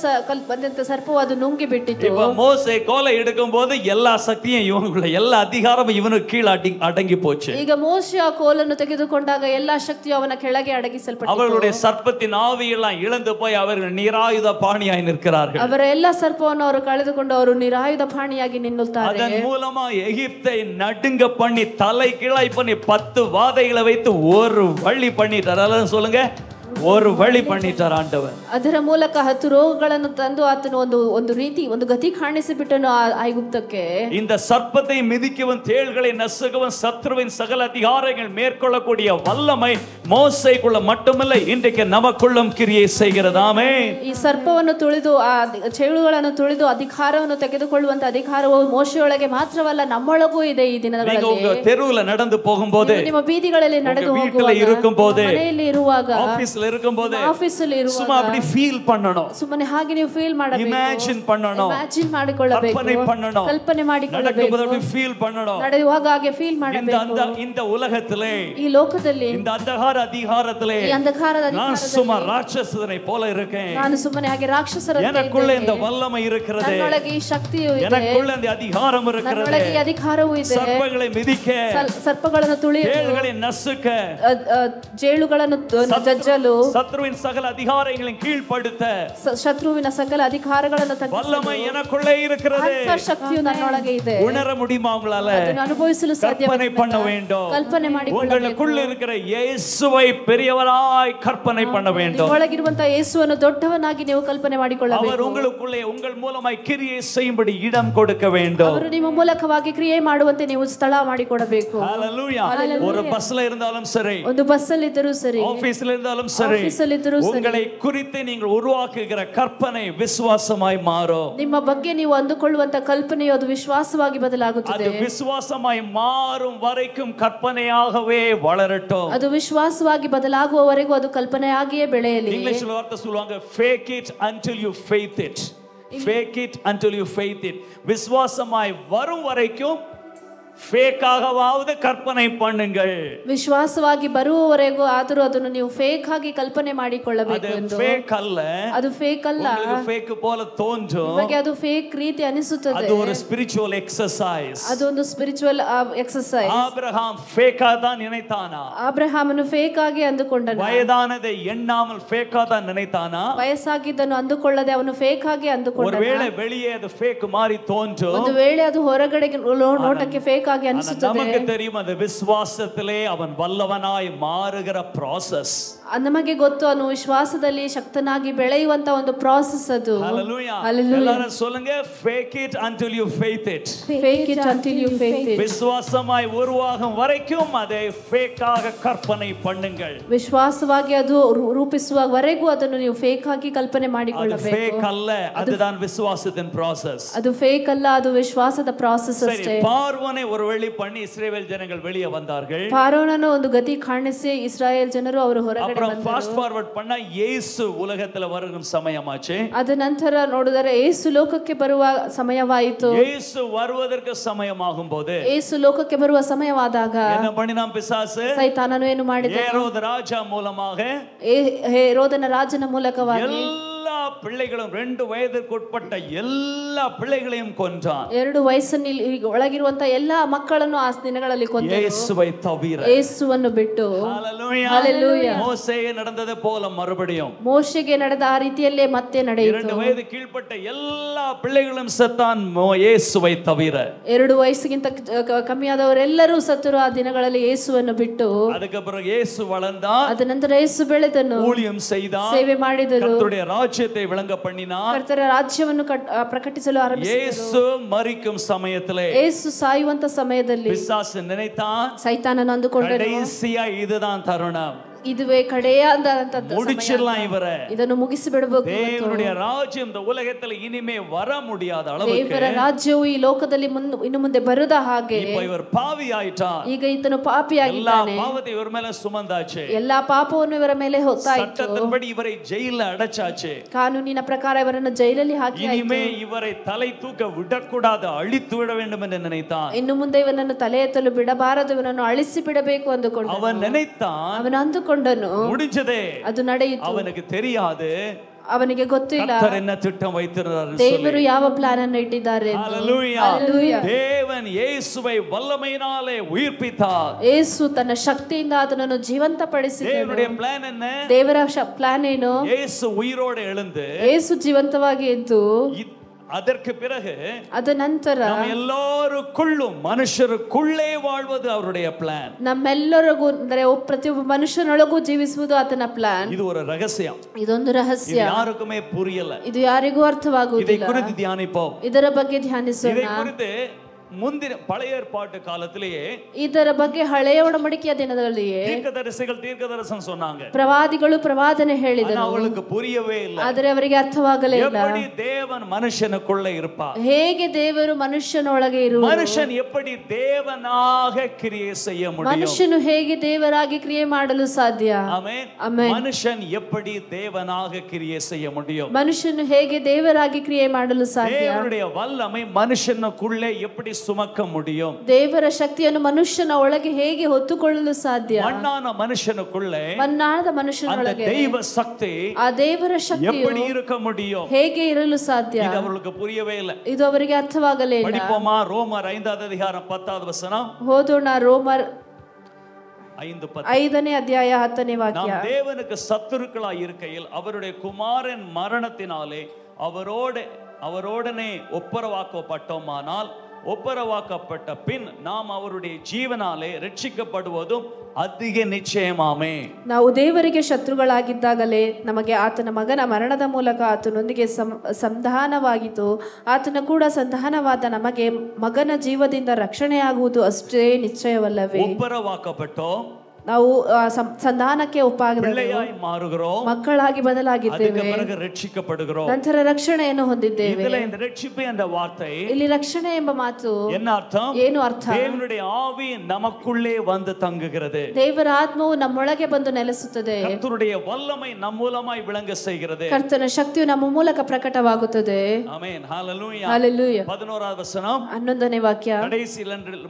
ಬಂದಂತ ಸರ್ಪವು ಅದು ನುಂಗಿ ಬಿಟ್ಟಿತು. இப்ப மோசே கோலை எடுக்கும்போது எல்லா சக்தியும் இவனுக்குள்ள, எல்லா அதிகாரமும் இவனுக்கு கீழ அடங்கி போச்சு. ಈಗ ಮೋಸೆ ಆ ಕೋಲನ್ನು ತೆಗೆದುಕೊಂಡಾಗ ಎಲ್ಲಾ ಶಕ್ತಿಯು ಅವನ ಕೆಳಗೆ ಅಡಗಿಸಲ್ಪಟ್ಟಿತು. அவர்களுடைய சர்ப்பத்தின் ஆவியெல்லாம் இழந்து போய் அவர்கள் நிராயுத பாணியாய் நிற்கிறார்கள். ಅವರ ಎಲ್ಲಾ ಸರ್ಪವನ್ನು ಅವರು ಕಳೆದುಕೊಂಡು ಅವರು ನಿರಾಯುಧ ಪಾಣಿಯಾಗಿ ನಿಲ್ಲುತ್ತಾರೆ. அதன் மூலமா எகிப்தை நடுங்க பண்ணி தலை கீழாய் பண்ணி 10 வாதைகளை வைத்து ஒரு வழி பண்ணிட்டார். அதெல்லாம் சொல்லுங்க, ஒரு வழி பண்ணிட்டார் ஆண்டவர். ಅದರ ಮೂಲಕ 10 ರೋಗಗಳನ್ನು ತಂದು ಆತನು ಒಂದು ರೀತಿ ಒಂದು ಗತಿ ಕಾಣಿಸಿಬಿಟ್ಟನು ಐಗುಪ್ತಕ್ಕೆ. இந்த சர்ப்பத்தை மிதிக்கவும் தேள்களை நசுக்கவும் சத்ருவின் சகல அதிகாரங்கள் மேற்கொள்ளக்கூடிய வல்லமை மோசேக்குள்ள மட்டுமல்ல, இன்றைக்கு நமக்குள்ளும் கிரியை செய்கிறது. ஆமென். ಈ ಸರ್ಪವನ್ನು ತುಳಿದು ಆ ಚೇಳುಗಳನ್ನು ತುಳಿದು ಅಧಿಕಾರವನ್ನು ತೆಗೆದುಕೊಳ್ಳುವಂತ ಅಧಿಕಾರವು ಮೋಶೆಯೊಳಗೆ ಮಾತ್ರವಲ್ಲ, ನಮ್ಮೊಳಗೂ ಇದೆ. ಈ ದಿನಗಳಲ್ಲಿ நீங்க தெருவுல நடந்து போகும்போது, ನಿಮ್ಮ ಬೀದಿಗಳಲ್ಲಿ ನಡೆದು வீட்டில இருக்கும்போது, ಮನೆಯಲ್ಲಿ ಇರುವಾಗ, ஆபீஸ்ல இருக்கும்போது, ಆಫೀಸಲ್ಲಿ ಇರುವಾಗ சும்மா அப்படி ஃபீல் பண்ணணும். ಸುಮ್ಮನೆ ಹಾಗೆ ನೀವು ಫೀಲ್ ಮಾಡಬೇಕು. இமேஜிನ್ பண்ணணும். ಇಮ್ಯಾಜಿನ್ ಮಾಡಿಕೊಳ್ಳಬೇಕು. கற்பனை பண்ணணும். ಕಲ್ಪನೆ ಮಾಡಿಕೊಳ್ಳಬೇಕು. நடக்கும்போது அப்படி ஃபீல் பண்ணணும். ನಡೆಯುವಾಗ ಹಾಗೆ ಫೀಲ್ ಮಾಡಬೇಕು. இந்த உலகத்திலே, ಈ ಲೋಕದಲ್ಲಿ, இந்த அந்தகார அதிகாரத்திலே ಈ ಅಂಧಕಾರದ நான் சும்மா ராட்சசனை போல இருக்கேன். ನಾನು ಸುಮ್ಮನೆ ಹಾಗೆ ರಾಕ್ಷಸರಂತೆ எனக்குள்ள ಇದ್ದೇನೆ. இந்த வல்லமை இருக்கிறது. ನನ್ನೊಳಗೆ ಈ ಶಕ್ತಿಯು ಇದೆ. எனக்குள்ள இந்த அதிகாரம் இருக்கிறது. ನನ್ನೊಳಗೆ ಈ ಅಧಿಕಾರವೂ ಇದೆ. ಸರ್ಪங்களை மிதிக்க, ಸರ್ಪಗಳನ್ನು ತುಳಿಯಲು, தேள்களை நசுக்க, ಜೇಳುಗಳನ್ನು ಜಜ್ಜಲು, சத்ருவின் சகல அதிகாரங்களின் கீழ்ப்படுத்த ಶತ್ರುವಿನ ಸಕಲ ಅಧಿಕಾರಗಳನ್ನು ತಗ್ಗಿಸಲು வல்லமை எனக்குள்ளே இருக்கிறது. ಅಂತಹ ಶಕ್ತಿಯು ನನ್ನೊಳಗೆ ಇದೆ. உணர முடியுமா உங்களால? ಅದನ್ನು ಅನುಭವಿಸಲು கற்பனை பண்ண ಸಾಧ್ಯವಿಲ್ಲ. வேண்டும். ಕಲ್ಪನೆ ಮಾಡಿಕೊಳ್ಳಬೇಕು. உங்களுக்குள்ள இருக்கிற இயேசுவை பெரியவராய் கற்பனை பண்ண வேண்டும். ಒಳಗಿರುವಂತಹ ಯೇಸುವನ್ನು ದೊಡ್ಡವನಾಗಿ ನೀವು ಕಲ್ಪನೆ ಮಾಡಿಕೊಳ್ಳಬೇಕು. அவர் உங்களுக்குள்ளே உங்கள் மூலமாய் கிரியை செய்யும்படி இடம் கொடுக்க வேண்டும். ಅವರು ನಿಮ್ಮ ಮೂಲಕವಾಗಿ ಕ್ರಿಯೆ ಮಾಡುವಂತೆ ನೀವು ಸ್ಥಳ ಮಾಡಿಕೊಡಬೇಕು. ஹalleluya. ஒரு பஸ்ல இருந்தாலும் சரி, ಒಂದು ಬಸ್ ಅಲ್ಲಿ ಇದ್ದರೂ ಸರಿ, ஆபீஸ்ல இருந்தாலும் சரி, ಆಫೀಸಲ್ಲಿದ್ದರೂ ಸರಿ, உங்களை குறித்து நீங்கள் உருவாக்குகிற கற்பனை விசுவாசமாய் மாறும். ನಿಮ್ಮ ಬಗ್ಗೆ ನೀವು ಅಂದುಕೊಳ್ಳುವಂತ ಕಲ್ಪನೆಯು ಅದು ವಿಶ್ವಾಸವಾಗಿ ಬದಲಾಗುತ್ತದೆ. அது விசுவாசமாய் மாறும் வரைக்கும் கற்பனையாகவே வளரட்டும். ಅದು ವಿಶ್ವಾಸವಾಗಿ ಬದಲಾಗುವವರೆಗೂ ಅದು ಕಲ್ಪನೆಯಾಗಿಯೇ ಬೆಳೆಯಲಿ. இங்கிலீஷ்ல வார்த்தை சொல்லுவாங்க, fake it until you faith it. Fake it until you faith it. விசுவாசமாய் வரும் வரைக்கும் ಫೇಕಾಗವಾದ ಕಲ್ಪನೆ பண்ணுங்கள். ವಿಶ್ವಾಸವಾಗಿ ಬರುವವರೆಗೂ ಆದರೂ ಅದನ್ನು ನೀವು ಫೇಕ್ ಆಗಿ ಕಲ್ಪನೆ ಮಾಡಿಕೊಳ್ಳಬೇಕು ಎಂದು. ಫೇಕ್ ಅಲ್ಲ, ಅದು ಫೇಕ್ ಅಲ್ಲ, ಫೇಕ್ போல தோன்றும், ನಿಮಗೆ ಅದು ಫೇಕ್ ರೀತಿ ಅನಿಸುತ್ತದೆ. ಅದು ஒரு ஸ்பிரிச்சுவல் எக்சர்சைஸ். ಅದು ಒಂದು ಸ್ಪಿರಿಚುವಲ್ ಎಕ್ಸರ್ಸೈಸ್. ஆபிரகாம் ஃபேக்கா தான் நினைத்தானா? ಅಬ್ರಹಾಮನು ಫೇಕ್ ಆಗಿ ಅಂದುಕೊಂಡನು. ವಯದಾನதை ಎಣ್ಣಾமல் ಫೇಕಾ தான் நினைத்தானா? ವಯಸ್ಸಾಗಿದ್ದನ್ನು ಅಂದುಕೊಳ್ಳದೆ ಅವನು ಫೇಕ್ ಆಗಿ ಅಂದುಕೊಂಡನು. ஒருவேளை வெளியே ಅದು ಫೇಕ್ ಮಾರಿ ತೋಂಚು, ಒಂದು ವೇಳೆ ಅದು ಹೊರಗಡೆ ನೋಟಕ್ಕೆ ಫೇಕ್ ಆಗಿ ಅನಿಸುತ್ತದೆ. ನಮಗೆ தெரியும் ಅದು ವಿಶ್ವಾಸத்திலே ಅವன் ವಲ್ಲವನಾய் ಮಾರುகிற process. ನಮಗೆ ಗೊತ್ತು ಅವನು ವಿಶ್ವಾಸದಲ್ಲಿ ಶಕ್ತನಾಗಿ ಬೆಳೆಯುವಂತ ಒಂದು ಪ್ರಾಸೆಸ್ ಅದು. Hallelujah. Hallelujah. எல்லாரும் சொல்லுங்க, fake it until you faith it. Fake it until you faith it. விசுவாசமாய் உருவாகும் வரைக்கும் அதை ಫೇಕ್ ಆಗ ಕಲ್ಪನೆ பண்ணுங்கள். ವಿಶ್ವಾಸವಾಗಿ ಅದು ರೂಪಿಸುವವರೆಗೂ ಅದನ್ನು ನೀವು ಫೇಕ್ ಆಗಿ ಕಲ್ಪನೆ ಮಾಡಿಕೊಳ್ಳಬೇಕು. ಅದು ಫೇಕ್ ಅಲ್ಲ, அதுதான் விசுவாசத்தின் process. ಅದು ಫೇಕ್ ಅಲ್ಲ, ಅದು ವಿಶ್ವಾಸದ ಪ್ರಾಸೆಸ್ ಅಷ್ಟೇ. பார்வோனை ஒரு வழி பண்ணி இஸ்ரவேல் ஜனங்கள் வெளியே வந்தார்கள். ಫಾರೋನನು ಒಂದು ಗತಿ ಕಾಣಿಸಿ ಇಸ್ರಾಯೇಲ್ ಜನರು ಅವರು ಹೊರಗಡೆ அப்புறம் ஃபாஸ்ட் ஃபார்வர்ட் பண்ணா ಯೇಸು ಉலகத்துல வரும் ಸಮಯமாச்சு. ಅದ ನಂತರ ನೋಡಿದರೆ ಯೇಸು ಲೋಕಕ್ಕೆ ಬರುವ ಸಮಯವಾಯಿತು. ಯೇಸು வருவதற்கு ಸಮಯமாகும்போது, ಯೇಸು ಲೋಕಕ್ಕೆ ಬರುವ ಸಮಯವಾದಾಗ என்ன பண்ணினான் பிசாசு? ಸೈತಾನನು ಏನು ಮಾಡಿದ? ಹೇರೋದ ರಾಜ ಮೂಲமாக, ಹೇರೋದನ ರಾಜನ ಮೂಲಕವಾಗಿ எல்லா பிள்ளைகளும் 2 வயதிற்கு ಉட்ಪಟ್ಟ எல்லா பிள்ளைகளையும் கொன்றான். 2 ವಯಸ್ಸಿನ ಒಳಗಿರುವಂತ ಎಲ್ಲಾ ಮಕ್ಕಳನ್ನು ಆ ದಿನಗಳಲ್ಲಿ ಕೊಂದನು, ಯೇಸುவை தவிர. ಯೇಸುವನ್ನು ಬಿಟ್ಟು. ஹalleluya. ஹalleluya. மோசேಗೆ நடந்தது போல மறுபடியும் ಮೋಶೆಗೆ ನಡೆದ ಆ ರೀತಿಯಲ್ಲೇ ಮತ್ತೆ ನಡೆಯಿತು. 2 ವಯது கீழ்ப்பட்ட எல்லா பிள்ளைகளும் ಸತ್ತಾன் ಯೇಸುவை தவிர. 2 ವಯಸ್ಸಿಗಿಂತ ಕಮ್ಮಿಯಾದವರೆಲ್ಲರೂ ಸತ್ತರು ಆ ದಿನಗಳಲ್ಲಿ ಯೇಸುವನ್ನು ಬಿಟ್ಟು. ಅದಕ್ಕೆ ಯೇಸು வளர்ந்தார். ಅದ ನಂತರ ಯೇಸು ಬೆಳೆದನು, ஊழியம் செய்தார், ಸೇವೆ ಮಾಡಿದರು, கர்த்தருடைய ராஜ்யத்தை விளங்க பண்ணினார், ಕರ್ತರ ರಾಜ್ಯವನ್ನು ಪ್ರಕಟಿಸಲು ಆರಂಭಿಸಿದರು. ಯೇಸು மரிக்கும் சமயத்திலே, ಯೇಸು ಸಾಯುವಂತ ಸಮಯದಲ್ಲಿ பிசாசு நினைத்தான், ಸೈತಾನನು ಅಂದುಕೊಂಡನು, கடைசியா இதுதான் தருணம், ಇದುವೇ ಕಡೆಯಾದಂತ முடிச்சிடலாம் ಇವರೇ, ಇದನ್ನು ಮುಗಿಸಿ ಬಿಡಬೇಕು. தேவனுடைய ராஜ்யம் இந்த உலகத்துல இனிமே வர முடியாத அளவுக்கு ದೇವರ ರಾಜ್ಯವು ಈ ಲೋಕದಲ್ಲಿ ಇನ್ನು ಮುಂದೆ ಬರದ ಹಾಗೆ இப்ப இவர் பாவி ஆயிட்டார். ಈಗ ಈತನು ಪಾಪಿಯಾಗಿದ್ದಾನೆ. எல்லா பாவத்தை இவர் மேல சுமந்தாச்சு. ಎಲ್ಲಾ ಪಾಪವನ್ನು ಇವರ ಮೇಲೆ ಹೊತ್ತಾಯಿತು. சட்டத்தின்படி இவரை ஜெயில அடைச்சாச்சு. ಕಾನೂನಿನ ಪ್ರಕಾರ ಇವರನ್ನು ಜೈಲಲ್ಲಿ ಹಾಕಿ இனிமே இவரை தலை தூக்க விடக்கூடாது, அழித்து விட வேண்டும் என்று நினைத்தான். ಇನ್ನು ಮುಂದೆ ಇವನನ್ನು ತಲೆ ಎತ್ತಲು ಬಿಡಬಾರದು, ಇವನನ್ನು ಅಳಿಸಿ ಬಿಡಬೇಕು ಅಂದುಕೊಂಡ. அவன் நினைத்தான், ಅವನು ಅಂದುಕೊಂಡನು, முடிஞ்சதே, ಅದು ನಡೆಯಿತು. அவனுக்கு தெரியாது ಅವನಿಗೆ ಗೊತ್ತಿಲ್ಲ கர்த்தர் என்ன திட்டம் வைத்திருந்தார். ದೇವರು ಯಾವ ಪ್ಲಾನ್ ಅನ್ನು ಇಟ್ಟಿದ್ದಾರೆ. ஹalleluya. தேவன் இயேசுவை வல்லமையினாலே உயிர்ப்பித்தார். ಯೇಸು ತನ್ನ ಶಕ್ತಿಯಿಂದ ಅದನ್ನು ಜೀವಂತಪಡಿಸಿದನು. தேவனுடைய ಪ್ಲಾನ್ என்ன? ದೇವರ ಪ್ಲಾನ್ ಏನು? இயேசு உயிரோடு எழுந்து, ಯೇಸು ಜೀವಂತವಾಗಿ ಎದ್ದು, அதற்கு பிறகு ಅದ ನಂತರ நம்ம ಎಲ್ಲರಕ್ಕುள்ளும் ಮನುಷ್ಯರಕ್ಕುள்ளே வாழ்வது அவருடைய ಪ್ಲಾನ್. ನಮ್ಮೆಲ್ಲರಿಗೂ ಅಂದರೆ ಪ್ರತಿಯೊಬ್ಬ ಮನುಷ್ಯನೊಳಗೂ ಜೀವಿಸುವುದು ಆತನ ಪ್ಲಾನ್. இது ஒரு ரகசியம், ಇದೊಂದು ರಹಸ್ಯ, யாருக்குமே புரியல. ಇದು ಯಾರಿಗೂ ಅರ್ಥವಾಗುವುದಿಲ್ಲ. இதை குறித்து தியானிப்போம், ಇದರ ಬಗ್ಗೆ ಧ್ಯಾನಿಸೋಣ. இதை குறித்து ಮುಂದಿನ பழைய ஏற்பாட்டு காலத்திலேயே ಇದರ ಬಗ್ಗೆ ಹಳೆಯ ಒಡಂಬಡಿಕೆಯ ದಿನದಲ್ಲಿಯೇ தீர்க்கதரிசிகள் தீர்க்கதரிசனம் சொன்னாங்க, ಪ್ರವಾದಿಗಳು ಪ್ರವಾದನೆ ಹೇಳಿದರು. அவங்களுக்கு புரியவே இல்லை. ಆದರೆ ಅವರಿಗೆ ಅರ್ಥವಾಗಲೇ ಇಲ್ಲ. எப்படி தேவன் மனுஷனுக்குள்ள இருப்பார், ಹೇಗೆ ದೇವರು ಮನುಷ್ಯನೊಳಗೆ ಇರುವರು, மனுஷன் எப்படி தேவனாக கிரியை செய்ய முடியும், ಮನುಷ್ಯನು ಹೇಗೆ ದೇವರಾಗಿ ಕ್ರಿಯೆ ಮಾಡಲು ಸಾಧ್ಯ. ஆமென். ಆಮೆನ್. மனுஷன் எப்படி தேவனாக கிரியை செய்ய முடியும், ಮನುಷ್ಯನು ಹೇಗೆ ದೇವರಾಗಿ ಕ್ರಿಯೆ ಮಾಡಲು ಸಾಧ್ಯ. தேவனுடைய வல்லமை மனுஷனுக்குள்ளே எப்படி சுமக்க முடியும், ದೇವರ ಶಕ್ತಿಯನ್ನು ಮನುಷ್ಯನ ಒಳಗೆ ಹೇಗೆ ಹೊತ್ತುಕೊಳ್ಳಲು ಸಾಧ್ಯ. மண்ணான மனுஷனுக்குள்ளே ಮಣ್ಣಾದ அந்த ಮನುಷ್ಯನೊಳಗೆ தெய்வ சக்தி ಆ ದೇವರ ಶಕ್ತಿಯು எப்படி இருக்க முடியும், ಹೇಗೆ ಇರಲು ಸಾಧ್ಯ. இது அவர்களுக்கு புரியவே இல்லை. ಇದು ಅವರಿಗೆ ಅರ್ಥವಾಗಲೇ ಇಲ್ಲ. படிப்போமா? ரோமர் 5வது அதிகாரம் 10வது வசனம். ಓದೋಣ. ರೋಮರ್ 5:10. 5ನೇ ಅಧ್ಯಾಯ 10ನೇ ವಾಕ್ಯ. நாம் தேவனுக்கு சத்துருக்களாய் இருக்கையில் அவருடைய குமாரன் மரணத்தினாலே அவரோடனே ஒப்புரவாக்கப்பட்டோமானால், ஒப்புரவாக்கப்பட்ட பின் நாம் அவருடைய ಜೀವನಾலே ರಕ್ಷಿಸப்படுವುದುம் அதிக நிச்சயமாமே. ನಾವು ದೇವರಿಗೆ ಶತ್ರುಗಳಾಗಿದ್ದಾಗಲೇ ನಮಗೆ ಆತನ ಮಗನ ಮರಣದ ಮೂಲಕ ಆತನೊಂದಿಗೆ ಸಂಧಾನವಾಗಿತ್ತು, ಆತನ ಕೂಡ ಸಂಧಾನವಾದ ನಮಗೆ ಮಗನ ಜೀವದಿಂದ ರಕ್ಷಣೆಯಾಗುವುದು ಅಷ್ಟೇ ನಿಶ್ಚಯವಲ್ಲವೇ. ஒப்புரவாக்கப்பட்டோம், ನಾವು ಸಂಧಾನಕ್ಕೆ ಒಪ್ಪಾಗದೆ பிள்ளையாய் மாறுகிறோம், ಮಕ್ಕಳಾಗಿ அதுக்கு ಬದಲಾಗಿದ್ದೇವೆ, பிறகு ரட்சிக்கப்படுகிறோம். ನಂತರ ರಕ್ಷಣೆಯನ್ನು ಹೊಂದಿದ್ದೇವೆ. இதுல இந்த ரட்சிப்பு என்ற வார்த்தை ಇಲ್ಲಿ ರಕ್ಷಣೆ ಎಂಬ ಮಾತು என்ன அர்த்தம்? ಏನು ಅರ್ಥ? தேவனுடைய ஆவி நமக்குள்ளே வந்து தங்குகிறது. ದೇವರ ಆತ್ಮವು ನಮ್ಮೊಳಗೆ ಬಂದು ನೆಲೆಸುತ್ತದೆ. கர்த்தருடைய வல்லமை நம் மூலமாய் விளங்க செய்கிறது. ಕರ್ತನ ಶಕ್ತಿಯು ನಮ್ಮ ಮೂಲಕ ಪ್ರಕಟವಾಗುತ್ತದೆ. ஆமென். ஹalleluya. ಹಲ್ಲೆಲೂಯಾ. 11வது வசனம் 11ನೇ ವಾಕ್ಯ. கடைசி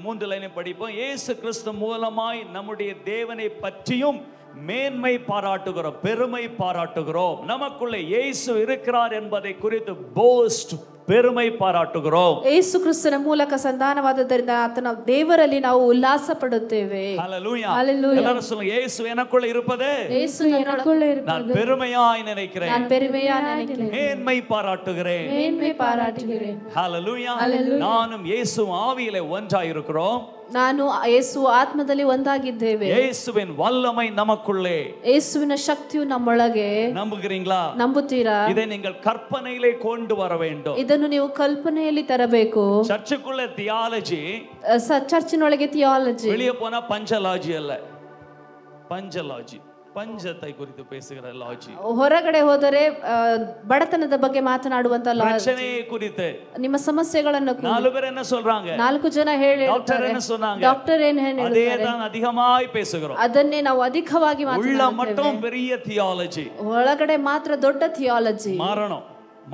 3 லைனை படிப்போம். இயேசு கிறிஸ்து மூலமாய் நம்முடைய தேவனை பற்றியும் மேன்மை பாராட்டுகிறோம், பெருமை பாராட்டுகிறோம். நமக்குள்ளே இயேசு இருக்கிறார் என்பதை குறித்து போஸ்ட், பெருமை பாராட்டுகிறோம். ಯೇಸು ಕ್ರಿಸ್ತನ ಮೂಲಕ ಸಂಧಾನವಾದದ್ದರಿಂದ ಆತನ ದೇವರಲ್ಲಿ ನಾವು ಉಲ್ಲಾಸ ಪಡುತ್ತೇವೆ. ஹalleluya. ஹalleluya. எல்லாரும் சொல்லுங்க, இயேசு எனக்குள்ள இருப்பது ಯೇಸು எனக்குள்ளே நான் இருப்பது பெருமையாய் நினைக்கிறேன், நான் பெருமையா நினைக்கிறேன், மேன்மை பாராட்டுகிறேன். மேன்மை பாராட்டுகிறேன். ஹalleluya. ஹalleluya. நானும் இயேசு ஆவியிலே ஒன்றாய் இருக்கிறோம். ನಾನು ಯೇಸು ಆತ್ಮದಲ್ಲಿ ಒಂದಾಗಿದ್ದೇವೆ. இயேசுவின் வல்லமை நமக்குள்ளே. ಯೇಸುವಿನ ಶಕ್ತಿಯು ನಮ್ಮೊಳಗೆ. நம்புகிறீங்களா? ನಂಬುತ್ತೀರಾ? இதை நீங்கள் கற்பனையிலே கொண்டு வர வேண்டும். ಇದನ್ನು ನೀವು ಕಲ್ಪನೆಯಲ್ಲಿ ತರಬೇಕು. சர்ச்சுக்குள்ள தியாலஜி, ಚರ್ಚಿನೊಳಗೆ ಥಿಯಾಲಜಿ, வெளியே போனா பஞ்சலாஜி அல்ல, பஞ்சலாஜி, பஞ்சத்தை குறித்து பேசுகிற லாஜி. ಹೊರಗಡೆ ಹೋದರೆ ಬಡತನದ ಬಗ್ಗೆ ಮಾತನಾಡುವಂತ பிரச்சனையை குறித்து, ನಿಮ್ಮ ಸಮಸ್ಯೆಗಳನ್ನು 4 பேர் என்ன சொல்றாங்க? 4 ಜನ டாக்டர் என்ன சொன்னாங்க? ಡಾಕ್ಟರ್ ಏನ್ அதே தான் அதிகமாய் பேசுகிறோம். ಅದನ್ನೇ ನಾವು ಅಧಿಕವಾಗಿ உள்ள மட்டும் பெரிய தியாலஜி, ಒಳಗಡೆ ಮಾತ್ರ ದೊಡ್ಡ ಥಿಯಾಲಜಿ.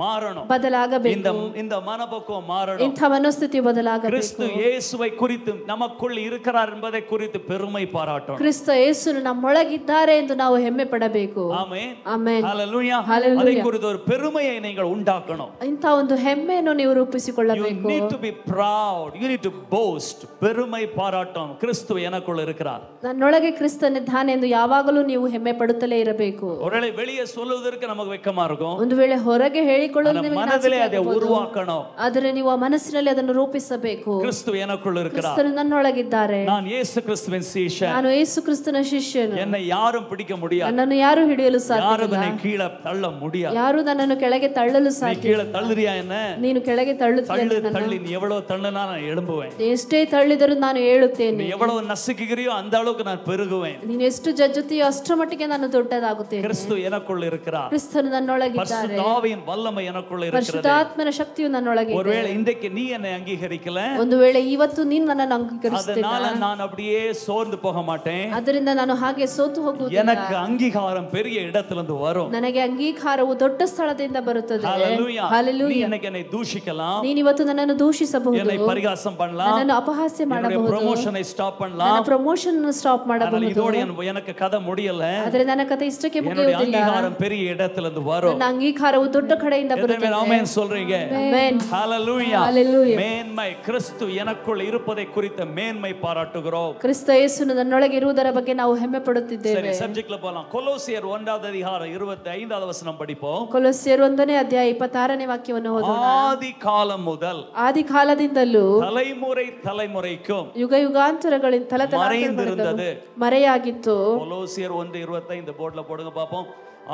மாறணும், ಬದಲಾಗಬೇಕು. இந்த மனப்பக்குவம் மாறணும். ಇಂಥ ಮನಸ್ಥಿತಿ ಬದಲಾಗಬೇಕು. கிறிஸ்து இயேசுவை குறித்து நமக்குள் இருக்கிறார் என்பதை குறித்து பெருமை பாராட்டணும். ಕ್ರಿಸ್ತ ಯೇಸು ನಮ್ಮೊಳಗಿದ್ದಾರೆ ಎಂದು ನಾವು ಹೆಮ್ಮೆ ಪಡಬೇಕು. ஆமென். ಆಮೆನ್. ஹalleluya. Hallelujah. அதை குறித்து ஒரு பெருமையை நீங்கள் உண்டாக்கணும். ಇಂಥ ಒಂದು ಹೆಮ್ಮೆಯನ್ನು ನೀವು ರೂಪಿಸಿಕೊಳ್ಳಬೇಕು. You need to be proud, you need to boast. பெருமை பாராட்டணும். கிறிஸ்து எனக்குள்ள இருக்கிறார், ನನ್ನೊಳಗೆ ಕ್ರಿಸ್ತನಿದ್ದಾನೆ ಎಂದು ಯಾವಾಗಲೂ ನೀವು ಹೆಮ್ಮೆ ಪಡುತ್ತಲೇ ಇರಬೇಕು. ஒருவேளை வெளியே சொல்வதற்கு நமக்கு வெட்கமா இருக்கும், ಒಂದು ವೇಳೆ ಹೊರಗೆ ಹೇಳಿಕೊಳ್ಳಲು ನಿಮಗೆ மனதிலே அதை ನಾಚಿಕೆ ಆಗಬಹುದು. உருவாக்கணும். ಆದರೆ ನೀವು ಆ ಮನಸ್ಸಿನಲ್ಲಿ ಅದನ್ನು ರೂಪಿಸಬೇಕು. கிறிஸ்து எனக்குள்ள இருக்கிறார், ಕ್ರಿಸ್ತನು ನನ್ನೊಳಗಿದ್ದಾರೆ, நான் இயேசு கிறிஸ்துவின் சீஷன், ನಾನು ಯೇಸು ಕ್ರಿಸ್ತನ ಶಿಷ್ಯನು, என்னை யாரும் பிடிக்க முடியாது, ನನ್ನನ್ನು ಯಾರು ಹಿಡಿಯಲು யாரும் ಸಾಧ್ಯವಿಲ್ಲ, என்னை கீழே தள்ள முடியாது. ಯಾರು ನನ್ನನ್ನು ಕೆಳಗೆ ತಳ್ಳಲು நீ ಸಾಧ್ಯ. கீழே தள்ளுறியா என்ன? ನೀನು ಕೆಳಗೆ ತಳ್ಳುತ್ತೀಯ. தள்ளி நீ எவ்வளவு தள்ளினா நான் எழும்புவேன். ಎಷ್ಟೇ ತಳ್ಳಿದರೂ ನಾನು ಏಳುತ್ತೇನೆ. நீ எவ்வளவு நசுக்குகிறியோ அந்த அளவுக்கு நான் பெருகுவேன். ನೀನು ಎಷ್ಟು ಜಜ್ಜುತ್ತೀಯೋ ಅಷ್ಟರ ಮಟ್ಟಿಗೆ ನಾನು ದೊಡ್ಡದಾಗುತ್ತೇನೆ. கிறிஸ்து எனக்குள்ள இருக்கிறார், ಕ್ರಿಸ್ತನು ನನ್ನೊಳಗಿದ್ದಾರೆ, பரிசுத்த ஆவியின் வல்லமை எனக்குள்ள இருக்கிறது. ಪರಿಶುದ್ಧಾತ್ಮನ ಶಕ್ತಿಯು ನನ್ನೊಳಗೆ ಇದೆ. ஒருவேளை இன்றைக்கு நீ என்னை அங்கீகரிக்கல, ಒಂದು ವೇಳೆ ಇವತ್ತು ನೀನು ನನ್ನನ್ನು ಅಂಗೀಕರಿಸುತ್ತಿಲ್ಲ, அதனால நான் அப்படியே சோர்ந்து போக மாட்டேன். ಅದರಿಂದ ನಾನು ಹಾಗೆ ಸೋತು ಹೋಗುವುದಿಲ್ಲ. எனக்கு அங்கீகாரம் பெரிய இடத்துல இருந்து வரும். ನನಗೆ ಅಂಗೀಕಾರವು ದೊಡ್ಡ ಸ್ಥಳದಿಂದ ಬರುತ್ತದೆ. ஹalleluya. நீ ಹಲ್ಲೆಲೂಯಾ. இன்னைக்கு என்னை தூஷிக்கலாம், ನೀನು ಇವತ್ತು ನನ್ನನ್ನು ದೂಷಿಸಬಹುದು, என்னை பரிகாசம் பண்ணலாம், ನನ್ನನ್ನು ಅಪಹಾಸ್ಯ ಮಾಡಬಹುದು, ப்ரமோஷனை ಸ್ಟಾಪ್ ನನ್ನ பண்ணலாம். ಪ್ರಮೋಷನ್ ಸ್ಟಾಪ್ ಮಾಡಬಹುದು. இதோட எனக்கு கதை முடியல, ಆದರೆ ನನ್ನ ಕಥೆ ಇಷ್ಟಕ್ಕೆ என்னுடைய ಮುಗಿಯುವುದಿಲ್ಲ. அங்கீகாரம் பெரிய இடத்துல இருந்து வரும். ನನ್ನ ಅಂಗೀಕಾರವು ದೊಡ್ಡ ಕಡೆಯಿಂದ ಬರುತ್ತದೆ. ஆமென் சொல்றீங்க? ಆಮೆನ್. ஹalleluya. ಹಲ್ಲೆಲೂಯಾ. மேன்மை, கிறிஸ்து எனக்குள் இருப்பதை குறித்த மேன்மை பாராட்டுகிறோம். ಕ್ರಿಸ್ತ ಯೇಸುನು ನನ್ನೊಳಗೆ ಇರುವುದರ ಬಗ್ಗೆ ನಾವು ಹೆಮ್ಮೆ ಪಡುತ್ತಿದ್ದೇವೆ. சரி, சப்ஜெக்ட்ல போலாம். கொலோசியர் 1வது அதிகாரம் 25வது வசனம் படிப்போம். ಕೊಲೊಸ್ಸೆಯರು 1ನೇ ಅಧ್ಯಾಯ 26ನೇ ವಾಕ್ಯವನ್ನು ಓದೋಣ. ஆதி காலம் முதல் ಆದಿ ಕಾಲದಿಂದಲೂ தலைமுறை தலைமுறைக்கும் ಯುಗ ಯುಗಾಂತರಗಳಿಂದ மறைந்திருந்தது. ಮರೆಯಾಗಿತ್ತು. கொலோசியர் 1:25 போர்டுல போடுங்க பாப்போம்.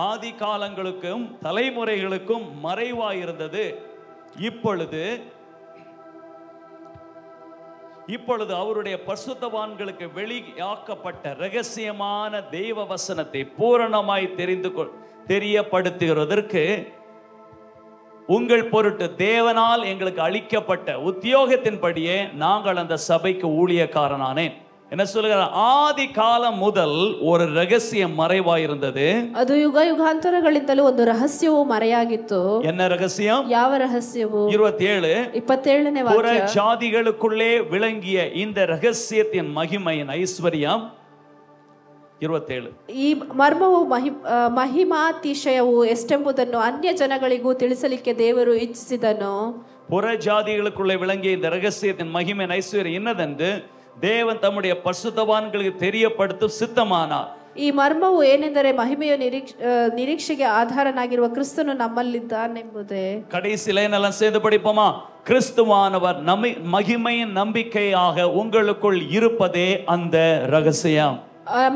ஆதி காலங்களுக்கும் தலைமுறைகளுக்கும் மறைவாயிருந்தது, இப்பொழுது அவருடைய பரிசுத்தவான்களுக்கு வெளியாக்கப்பட்ட ரகசியமான தெய்வ வசனத்தை பூரணமாய் தெரியப்படுத்துகிறதற்கு உங்கள் பொருட்டு தேவனால் எங்களுக்கு அளிக்கப்பட்ட உத்தியோகத்தின்படியே நாங்கள் அந்த சபைக்கு ஊழியக்காரனானேன். என்ன சொல்லுகிறார்? ஆதி காலம் முதல் ஒரு ரகசியம் மறைவாயிருந்தது. ಅದು ಯುಗ ಯುಗಾಂತರಗಳಿಂದಲೂ ಒಂದು ರಹಸ್ಯವು ಮರೆಯಾಗಿತ್ತು. என்ன ரகசியம்? ಯಾವ ರಹಸ್ಯವು? 27ನೇ ವಾಕ್ಯ. புற ஜாதிகளுக்குள்ளே விளங்கிய இந்த ரகசியத்தின் மகிமையின் ஐஸ்வர்யம். 27. ಈ ಮರ್ಮವು ಮಹಿಮಾತಿಶಯವು ಎಷ್ಟೆಂಬುದನ್ನು ಅನ್ಯ ಜನಗಳಿಗೂ ತಿಳಿಸಲಿಕ್ಕೆ ದೇವರು ಇಚ್ಛಿಸಿದನು. புற ஜாதிகளுக்குள்ளே விளங்கிய இந்த ரகசியத்தின் மகிமையின் ஐஸ்வர்யம் என்னதென்று தேவன் தம்முடைய பரிசுத்தவான்களுக்கு தெரியப்படுத்த சித்தமானார். ಈ ಮರ್ಮವು ಏನೆಂದರೆ ಮಹಿಮೆಯ ನಿರೀಕ್ಷೆಗೆ ಆಧಾರನಾಗಿರುವ ಕ್ರಿಸ್ತನು ನಮ್ಮಲ್ಲಿದ್ದಾನೆಂಬುದೇ. கடைசி லைன் எல்லாம் சேர்ந்து படிப்போமா? கிறிஸ்துவானவர் மகிமையின் நம்பிக்கையாக உங்களுக்குள் இருப்பதே அந்த ரகசியம்.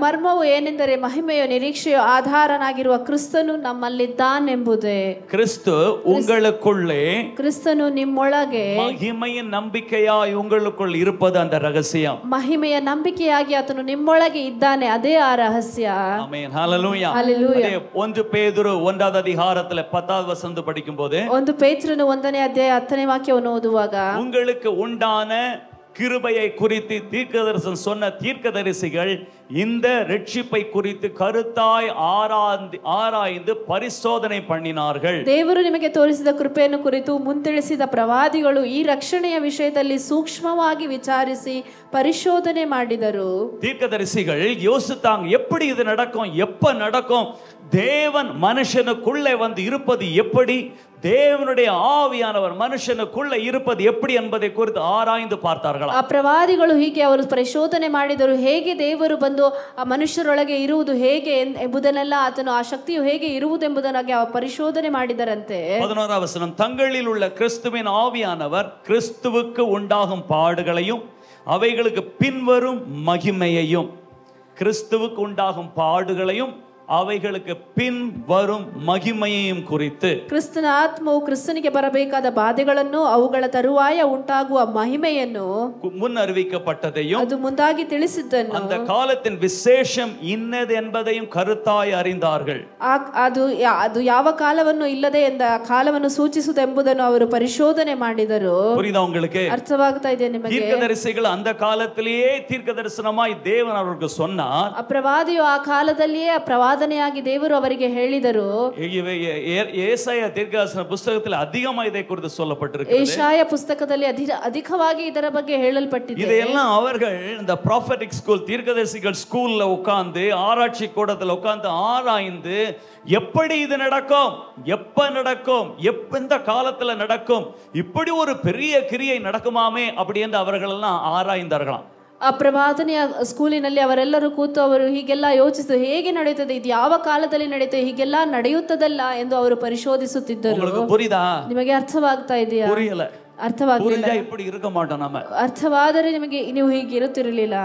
ಮರ್ಮವು ಏನೆಂದರೆ ಮಹಿಮೆಯ ನಿರೀಕ್ಷೆಯ ಆಧಾರನಾಗಿರುವ ಕ್ರಿಸ್ತನು ನಮ್ಮಲ್ಲಿದ್ದಾನೆಂಬುದೇ. கிறிஸ்து உங்களுக்குள்ளே, ಕ್ರಿಸ್ತನು ನಿಮ್ಮೊಳಗೆ மகிமையின் நம்பிக்கையா உங்களுக்குள் இருப்பது அந்த ரகசியம். ಮಹಿಮೆಯ ನಂಬಿಕೆಯಾಗಿ ಆತನು ನಿಮ್ಮೊಳಗೆ ಇದ್ದಾನೆ, ಅದೇ ಆ ರಹಸ್ಯ. ஆமென், ஹalleluya. Hallelujah. 1 பேதுரு 1வது அதிகாரத்துல 10வது வசனம் படிக்கும்போது, 1 ಪೇತ್ರನು 1ನೇ ಅಧ್ಯಾಯ 10ನೇ ವಾಕ್ಯವನ್ನು ಓದುವಾಗ, உங்களுக்கு உண்டான கிருபையை குறித்து தீர்க்கதரிசனம் சொன்ன தீர்க்கதரிசிகள் இந்த ரட்சிப்பை குறித்து கருத்தாய் ஆராய்ந்து பரிசோதனை பண்ணினார்கள். ದೇವರು ನಿಮಗೆ ತೋರಿಸಿದ ಕೃಪೆಯನ್ನು ಕುರಿತು ಮುಂತಿಳಿಸಿದ ಪ್ರವಾದಿಗಳು ಈ ರಕ್ಷಣೆಯ ವಿಷಯದಲ್ಲಿ ಸೂಕ್ಷ್ಮವಾಗಿ ವಿಚಾರಿಸಿ ಪರಿಶೋಧನೆ ಮಾಡಿದರು. தீர்க்கதரிசிகள் யோசித்தாங்க, எப்படி இது நடக்கும், எப்ப நடக்கும், தேவன் மனுஷனுக்குள்ளே வந்து இருப்பது எப்படி, தேவனுடைய ஆவியானவர் மனுஷனுக்குள்ள இருப்பது எப்படி என்பதை குறித்து ஆராய்ந்து பார்த்தார்கள். ಆ ಪ್ರವಾದಿಗಳು ಹೀಗೆ ಅವರು ಪರಿಶೋಧನೆ ಮಾಡಿದರು, ಹೇಗೆ ದೇವರು ಬಂದು ಆ ಮನುಷ್ಯರೊಳಗೆ ಇರುವುದು ಹೇಗೆ ಎಂಬುದನ್ನೆಲ್ಲ, ಆತನು ಆ ಶಕ್ತಿಯು ಹೇಗೆ ಇರುವುದೆಂಬುದನ್ನಾಗಿ ಅವರು ಪರಿಶೋಧನೆ ಮಾಡಿದರಂತೆ. 11வது வசனம், தங்களில் உள்ள கிறிஸ்துவின் ஆவியானவர் கிறிஸ்துவுக்கு உண்டாகும் பாடுகளையும் அவைகளுக்கு பின்வரும் மகிமையையும், கிறிஸ்துவுக்கு உண்டாகும் பாடுகளையும் ಅவைகளுக்கு பின் வரும் மகிமையையும் குறித்து, ಕ್ರಿಸ್ತನ ಆತ್ಮವು ಕ್ರಿಸ್ತನಿಗೆ ಬರಬೇಕಾದ ಬಾಧೆಗಳನ್ನು ಅವುಗಳ ತರುವಾಯ ಉಂಟಾಗುವ ಮಹಿಮೆಯನ್ನು முன்னறிவிக்கப்பட்டதையும் ಅದು ಮುಂದಾಗಿ ತಿಳಿಸಿದ್ದನ್ನು, அந்த காலத்தின் விசேஷம் ಇನ್ನது என்பதையும் கருத்தாய் அறிந்தார்கள். ಅದು ಯಾವ ಕಾಲವನ್ನು ಇಲ್ಲದೆ ಎಂದ ಕಾಲವನ್ನು ಸೂಚಿಸುವುದೆಂಬುದನ್ನು ಅವರು ಪರಿಶೋಧನೆ ಮಾಡಿದರು. புரியுதா உங்களுக்கு? ಅರ್ಥವಾಗ್ತಾ ಇದೆ ನಿಮಗೆ? தீர்க்கதரிசிகள் அந்த காலத்திலேயே தீர்க்கதரிசனமாய் தேவன் அவர்களுக்கு சொன்னார். ಆ ಪ್ರವಾದಿಯು ಆ ಕಾಲದಲ್ಲಿಯೇ ಪ್ರವಾದನೆಯಾಗಿ ದೇವರು ಅವರಿಗೆ ಹೇಳಿದರು. ஏசாயா தீர்க்கதரிசன புத்தகத்தில் அதிகமாக இதை குறித்து சொல்லப்பட்டிருக்கிறது. ಏಷಾಯ ಪುಸ್ತಕದಲ್ಲಿ ಅಧಿಕವಾಗಿ ಇದರ ಬಗ್ಗೆ ಹೇಳಲ್ಪಟ್ಟಿದೆ. இதெல்லாம் அவர்கள் இந்த ப்ராஃபெட்டிக் ஸ்கூல், தீர்க்கதரிசிகள் ஸ்கூல்ல உட்கார்ந்து ஆராய்ச்சி கூடத்தில் உட்கார்ந்து ஆராய்ந்து எப்படி இது நடக்கும், எப்ப நடக்கும், எந்த காலத்துல நடக்கும், இப்படி ஒரு பெரிய கிரியை நடக்குமாமே அப்படி என்று அவர்கள் எல்லாம் ஆராய்ந்தார்களாம். ಆ ಪ್ರವಾದನೆಯ ಸ್ಕೂಲಿನಲ್ಲಿ ಅವರೆಲ್ಲರೂ ಕೂತು ಅವರು ಹೀಗೆಲ್ಲ ಯೋಚಿಸಿದ್ರು, ಹೇಗೆ ನಡೆಯುತ್ತದೆ, ಇದು ಯಾವ ಕಾಲದಲ್ಲಿ ನಡೆಯುತ್ತದೆ, ಹೀಗೆಲ್ಲ ನಡೆಯುತ್ತದಲ್ಲ ಎಂದು ಅವರು ಪರಿಶೋಧಿಸುತ್ತಿದ್ದರು. ನಿಮಗೆ ಅರ್ಥವಾಗ್ತಾ ಇದೆಯಾ? ಅರ್ಥವಾಗಲಿಲ್ಲ. இப்படி இருக்க மாட்டோம் நாம. ಅರ್ಥವಾದರೆ ನಿಮಗೆ ನೀವು ಹೀಗೆ ಇರುತ್ತಿರಲಿಲ್ಲ.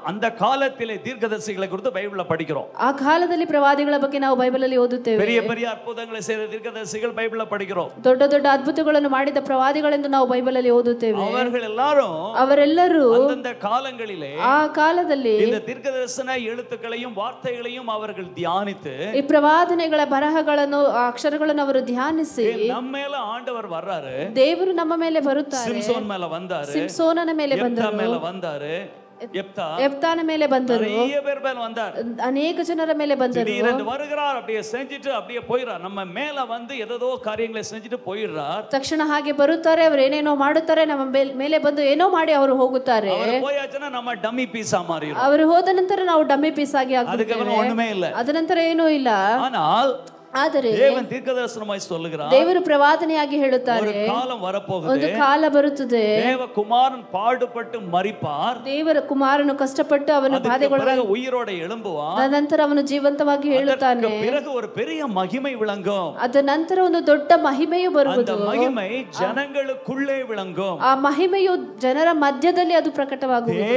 அந்த காலத்திலே தீர்க்கதரிசிகளை குறித்து பைபிள்ல படிக்கிறோம். ಆ ಕಾಲದಲ್ಲಿ ಪ್ರವಾದಿಗಳ ಬಗ್ಗೆ ನಾವು ಬೈಬಲಲ್ಲಿ ಓದುತ್ತೇವೆ. பெரிய பெரிய ಅದ್ಭುತங்களை செய்த தீர்க்கதரிசிகள் பைபிள்ல படிக்கிறோம். ದೊಡ್ಡ ದೊಡ್ಡ ಅದ್ಭುತಗಳನ್ನು ಮಾಡಿದ ಪ್ರವಾದಿಗಳೆಂದು ನಾವು ಬೈಬಲಲ್ಲಿ ಓದುತ್ತೇವೆ. ಅವರೆಲ್ಲರೂ அந்த காலங்களிலே, ಆ ಕಾಲದಲ್ಲಿ இந்த தீர்க்கதரிசன எழுத்துக்களையும் வார்த்தைகளையும் அவர்கள் தியானித்து, ಈ ಪ್ರವಾದನೆಗಳ ಬರಹಗಳನ್ನು ಅಕ್ಷರಗಳನ್ನು ಅವರು ಧ್ಯಾನಿಸಿ, ನಮ್ಮ ಮೇಲೆ ಆಂಡவர் வர்றாரு, ದೇವರು ನಮ್ಮ ಮೇಲೆ ಬರುತ್ತಾರೆ, ಸಿಂಸೋನ್ ಮೇಲೆ ಬಂದಾರೆ, ಸಿಂಸೋನನ ಮೇಲೆ ಬಂದರು, ಮೇಲೆ ಬಂದಾರೆ, ಎಫ್ತಾನ ಮೇಲೆ ಬಂದರು, நிறைய பேர் மேல வந்தார், ಅನೇಕ ಜನರ ಮೇಲೆ ಬಂದರು. திடீரென்று வருகிறார், அப்படியே செஞ்சிட்டு அப்படியே போயிறார், நம்ம மேல வந்து ஏதோ காரியங்களை செஞ்சிட்டு போயிறார். ತಕ್ಷಣ ಹಾಗೆ ಬರುತ್ತಾರೆ, ಅವರು ಏನೇನೋ ಮಾಡುತ್ತಾರೆ, ನಮ್ಮ ಮೇಲೆ ಬಂದು ಏನೋ ಮಾಡಿ ಅವರು ಹೋಗುತ್ತಾರೆ. ಅವರು ಹೋಯಾಚನ ನಮ್ಮ ಡಮ್ಮಿ ಪೀಸ್ ಮಾರಿರು, ಅವರು ಹೋದ ನಂತರ ನಾವು ಡಮ್ಮಿ ಪೀಸ್ ಆಗಿ ಆಗ್ಬಿಡ್ತೇವೆ, ಒಣ್ಣುமே ಇಲ್ಲ, ಅದ ನಂತರ ಏನೂ ಇಲ್ಲ. ಆದರೆ தேவன் தீர்க்கதரிசனமாய் சொல்லுகிறார், ದೇವರು ಪ್ರವಾದನೆಯಾಗಿ ಹೇಳುತ್ತಾರೆ, ஒரு காலம் வரப்போகுது, ಒಂದು ಕಾಲ ಬರುತ್ತದೆ, தேவகுமாரன் பாடுபட்டு மரிப்பார், ದೇವರ ಕುಮಾರನು ಕಷ್ಟಪಟ್ಟು ಅವನು ಬಾಧೆಗೊಳಗಾಗಿ ಉಯಿರೋட எழும்புவார், ಅದ ನಂತರ ಅವನು ಜೀವಂತವಾಗಿ ಹೇಳುತ್ತಾನೆ, பிறகு ஒரு பெரிய மகிமை விளங்கும், ಅದ ನಂತರ ಒಂದು ದೊಡ್ಡ ಮಹಿಮೆಯು ಬರುವುದು, அந்த மகிமை ஜனங்களுக்குள்ளே விளங்கும், ಆ ಮಹಿಮೆಯು ಜನರ ಮಧ್ಯದಲ್ಲಿ ಅದು ಪ್ರಕಟವಾಗುವುದು.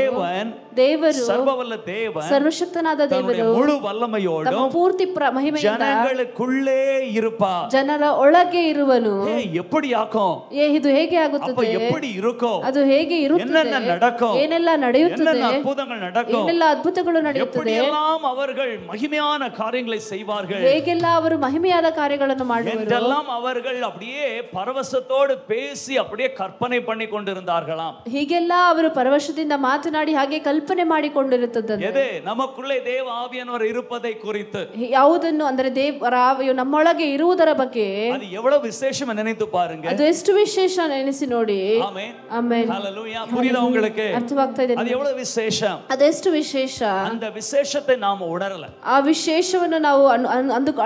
ದೇವರು ಸರ್ವವಲ್ಲ ದೇವ, ಸರ್ವಶಕ್ತನಾದ ದೇವರು ಮುಳು ವಲ್ಲಮೆಯೋಡು ಪೂರ್ತಿ ಮಹಿಮೆಯಿಂದ ಜನங்களுக்குள்ளே இருப்பார், ಜನರ ಒಳಗೆ ಇರುವನು. எப்படி ஆகும், ಇದು ಹೇಗೆ ಆಗುತ್ತದೆ, எப்படி இருக்கும், ಅದು ಹೇಗೆ ಇರುತ್ತದೆ, என்னென்ன நடக்கும், ಏನೆಲ್ಲ ನಡೆಯುತ್ತದೆ, அற்புதங்கள் நடக்கும், ಏನೆಲ್ಲ ಅದ್ಭುತಗಳು ನಡೆಯುತ್ತದೆ, எப்படியெல்லாம் அவர்கள் மகிமையான காரியங்களை செய்வார்கள், ಹೇಗೆಲ್ಲ ಅವರು ಮಹಿಮೆಯಾದ ಕಾರ್ಯಗಳನ್ನು ಮಾಡುವರು, என்றெல்லாம் அவர்கள் அப்படியே பரவசத்தோடு பேசி அப்படியே கற்பனை பண்ணி கொண்டிருந்தார்களாம். ಹೀಗೆಲ್ಲ ಅವರು ಪರವಶದಿಂದ ಮಾತನಾಡಿ ಹಾಗೆ ಕಲ್ಪನೆ ಮಾಡಿಕೊಂಡಿರುತ್ತದೆ. ಎದೆ ನಮக்குள்ளே ದೇವ ಆವಿಯಾನವರು ಇರುವುದೈ ಕುರಿತು, ಯಾವುದನ್ನು ಅಂದರೆ ದೇವರ ಆವಿಯು ನಮ್ಮೊಳಗೆ ಇರುವುದರ ಬಗ್ಗೆ ಅದು ಎவ்வளவு விசேஷம் நினைத்து பாருங்க, ಅದು ಎಷ್ಟು ವಿಶೇಷ ನೆನೆಸಿ ನೋಡಿ. ಆಮೆನ್, ಆಮೆನ್, ஹalleluya. புரியுதா உங்களுக்கு? ಅರ್ಥವಾಗ್ತಾ ಇದೆ? ಅದು ಎவ்வளவு விசேஷம், ಅದೆಷ್ಟು ವಿಶೇಷ, அந்த விசேஷத்தை நாம் உணரல, ಆ ವಿಶೇಷವನ್ನು ನಾವು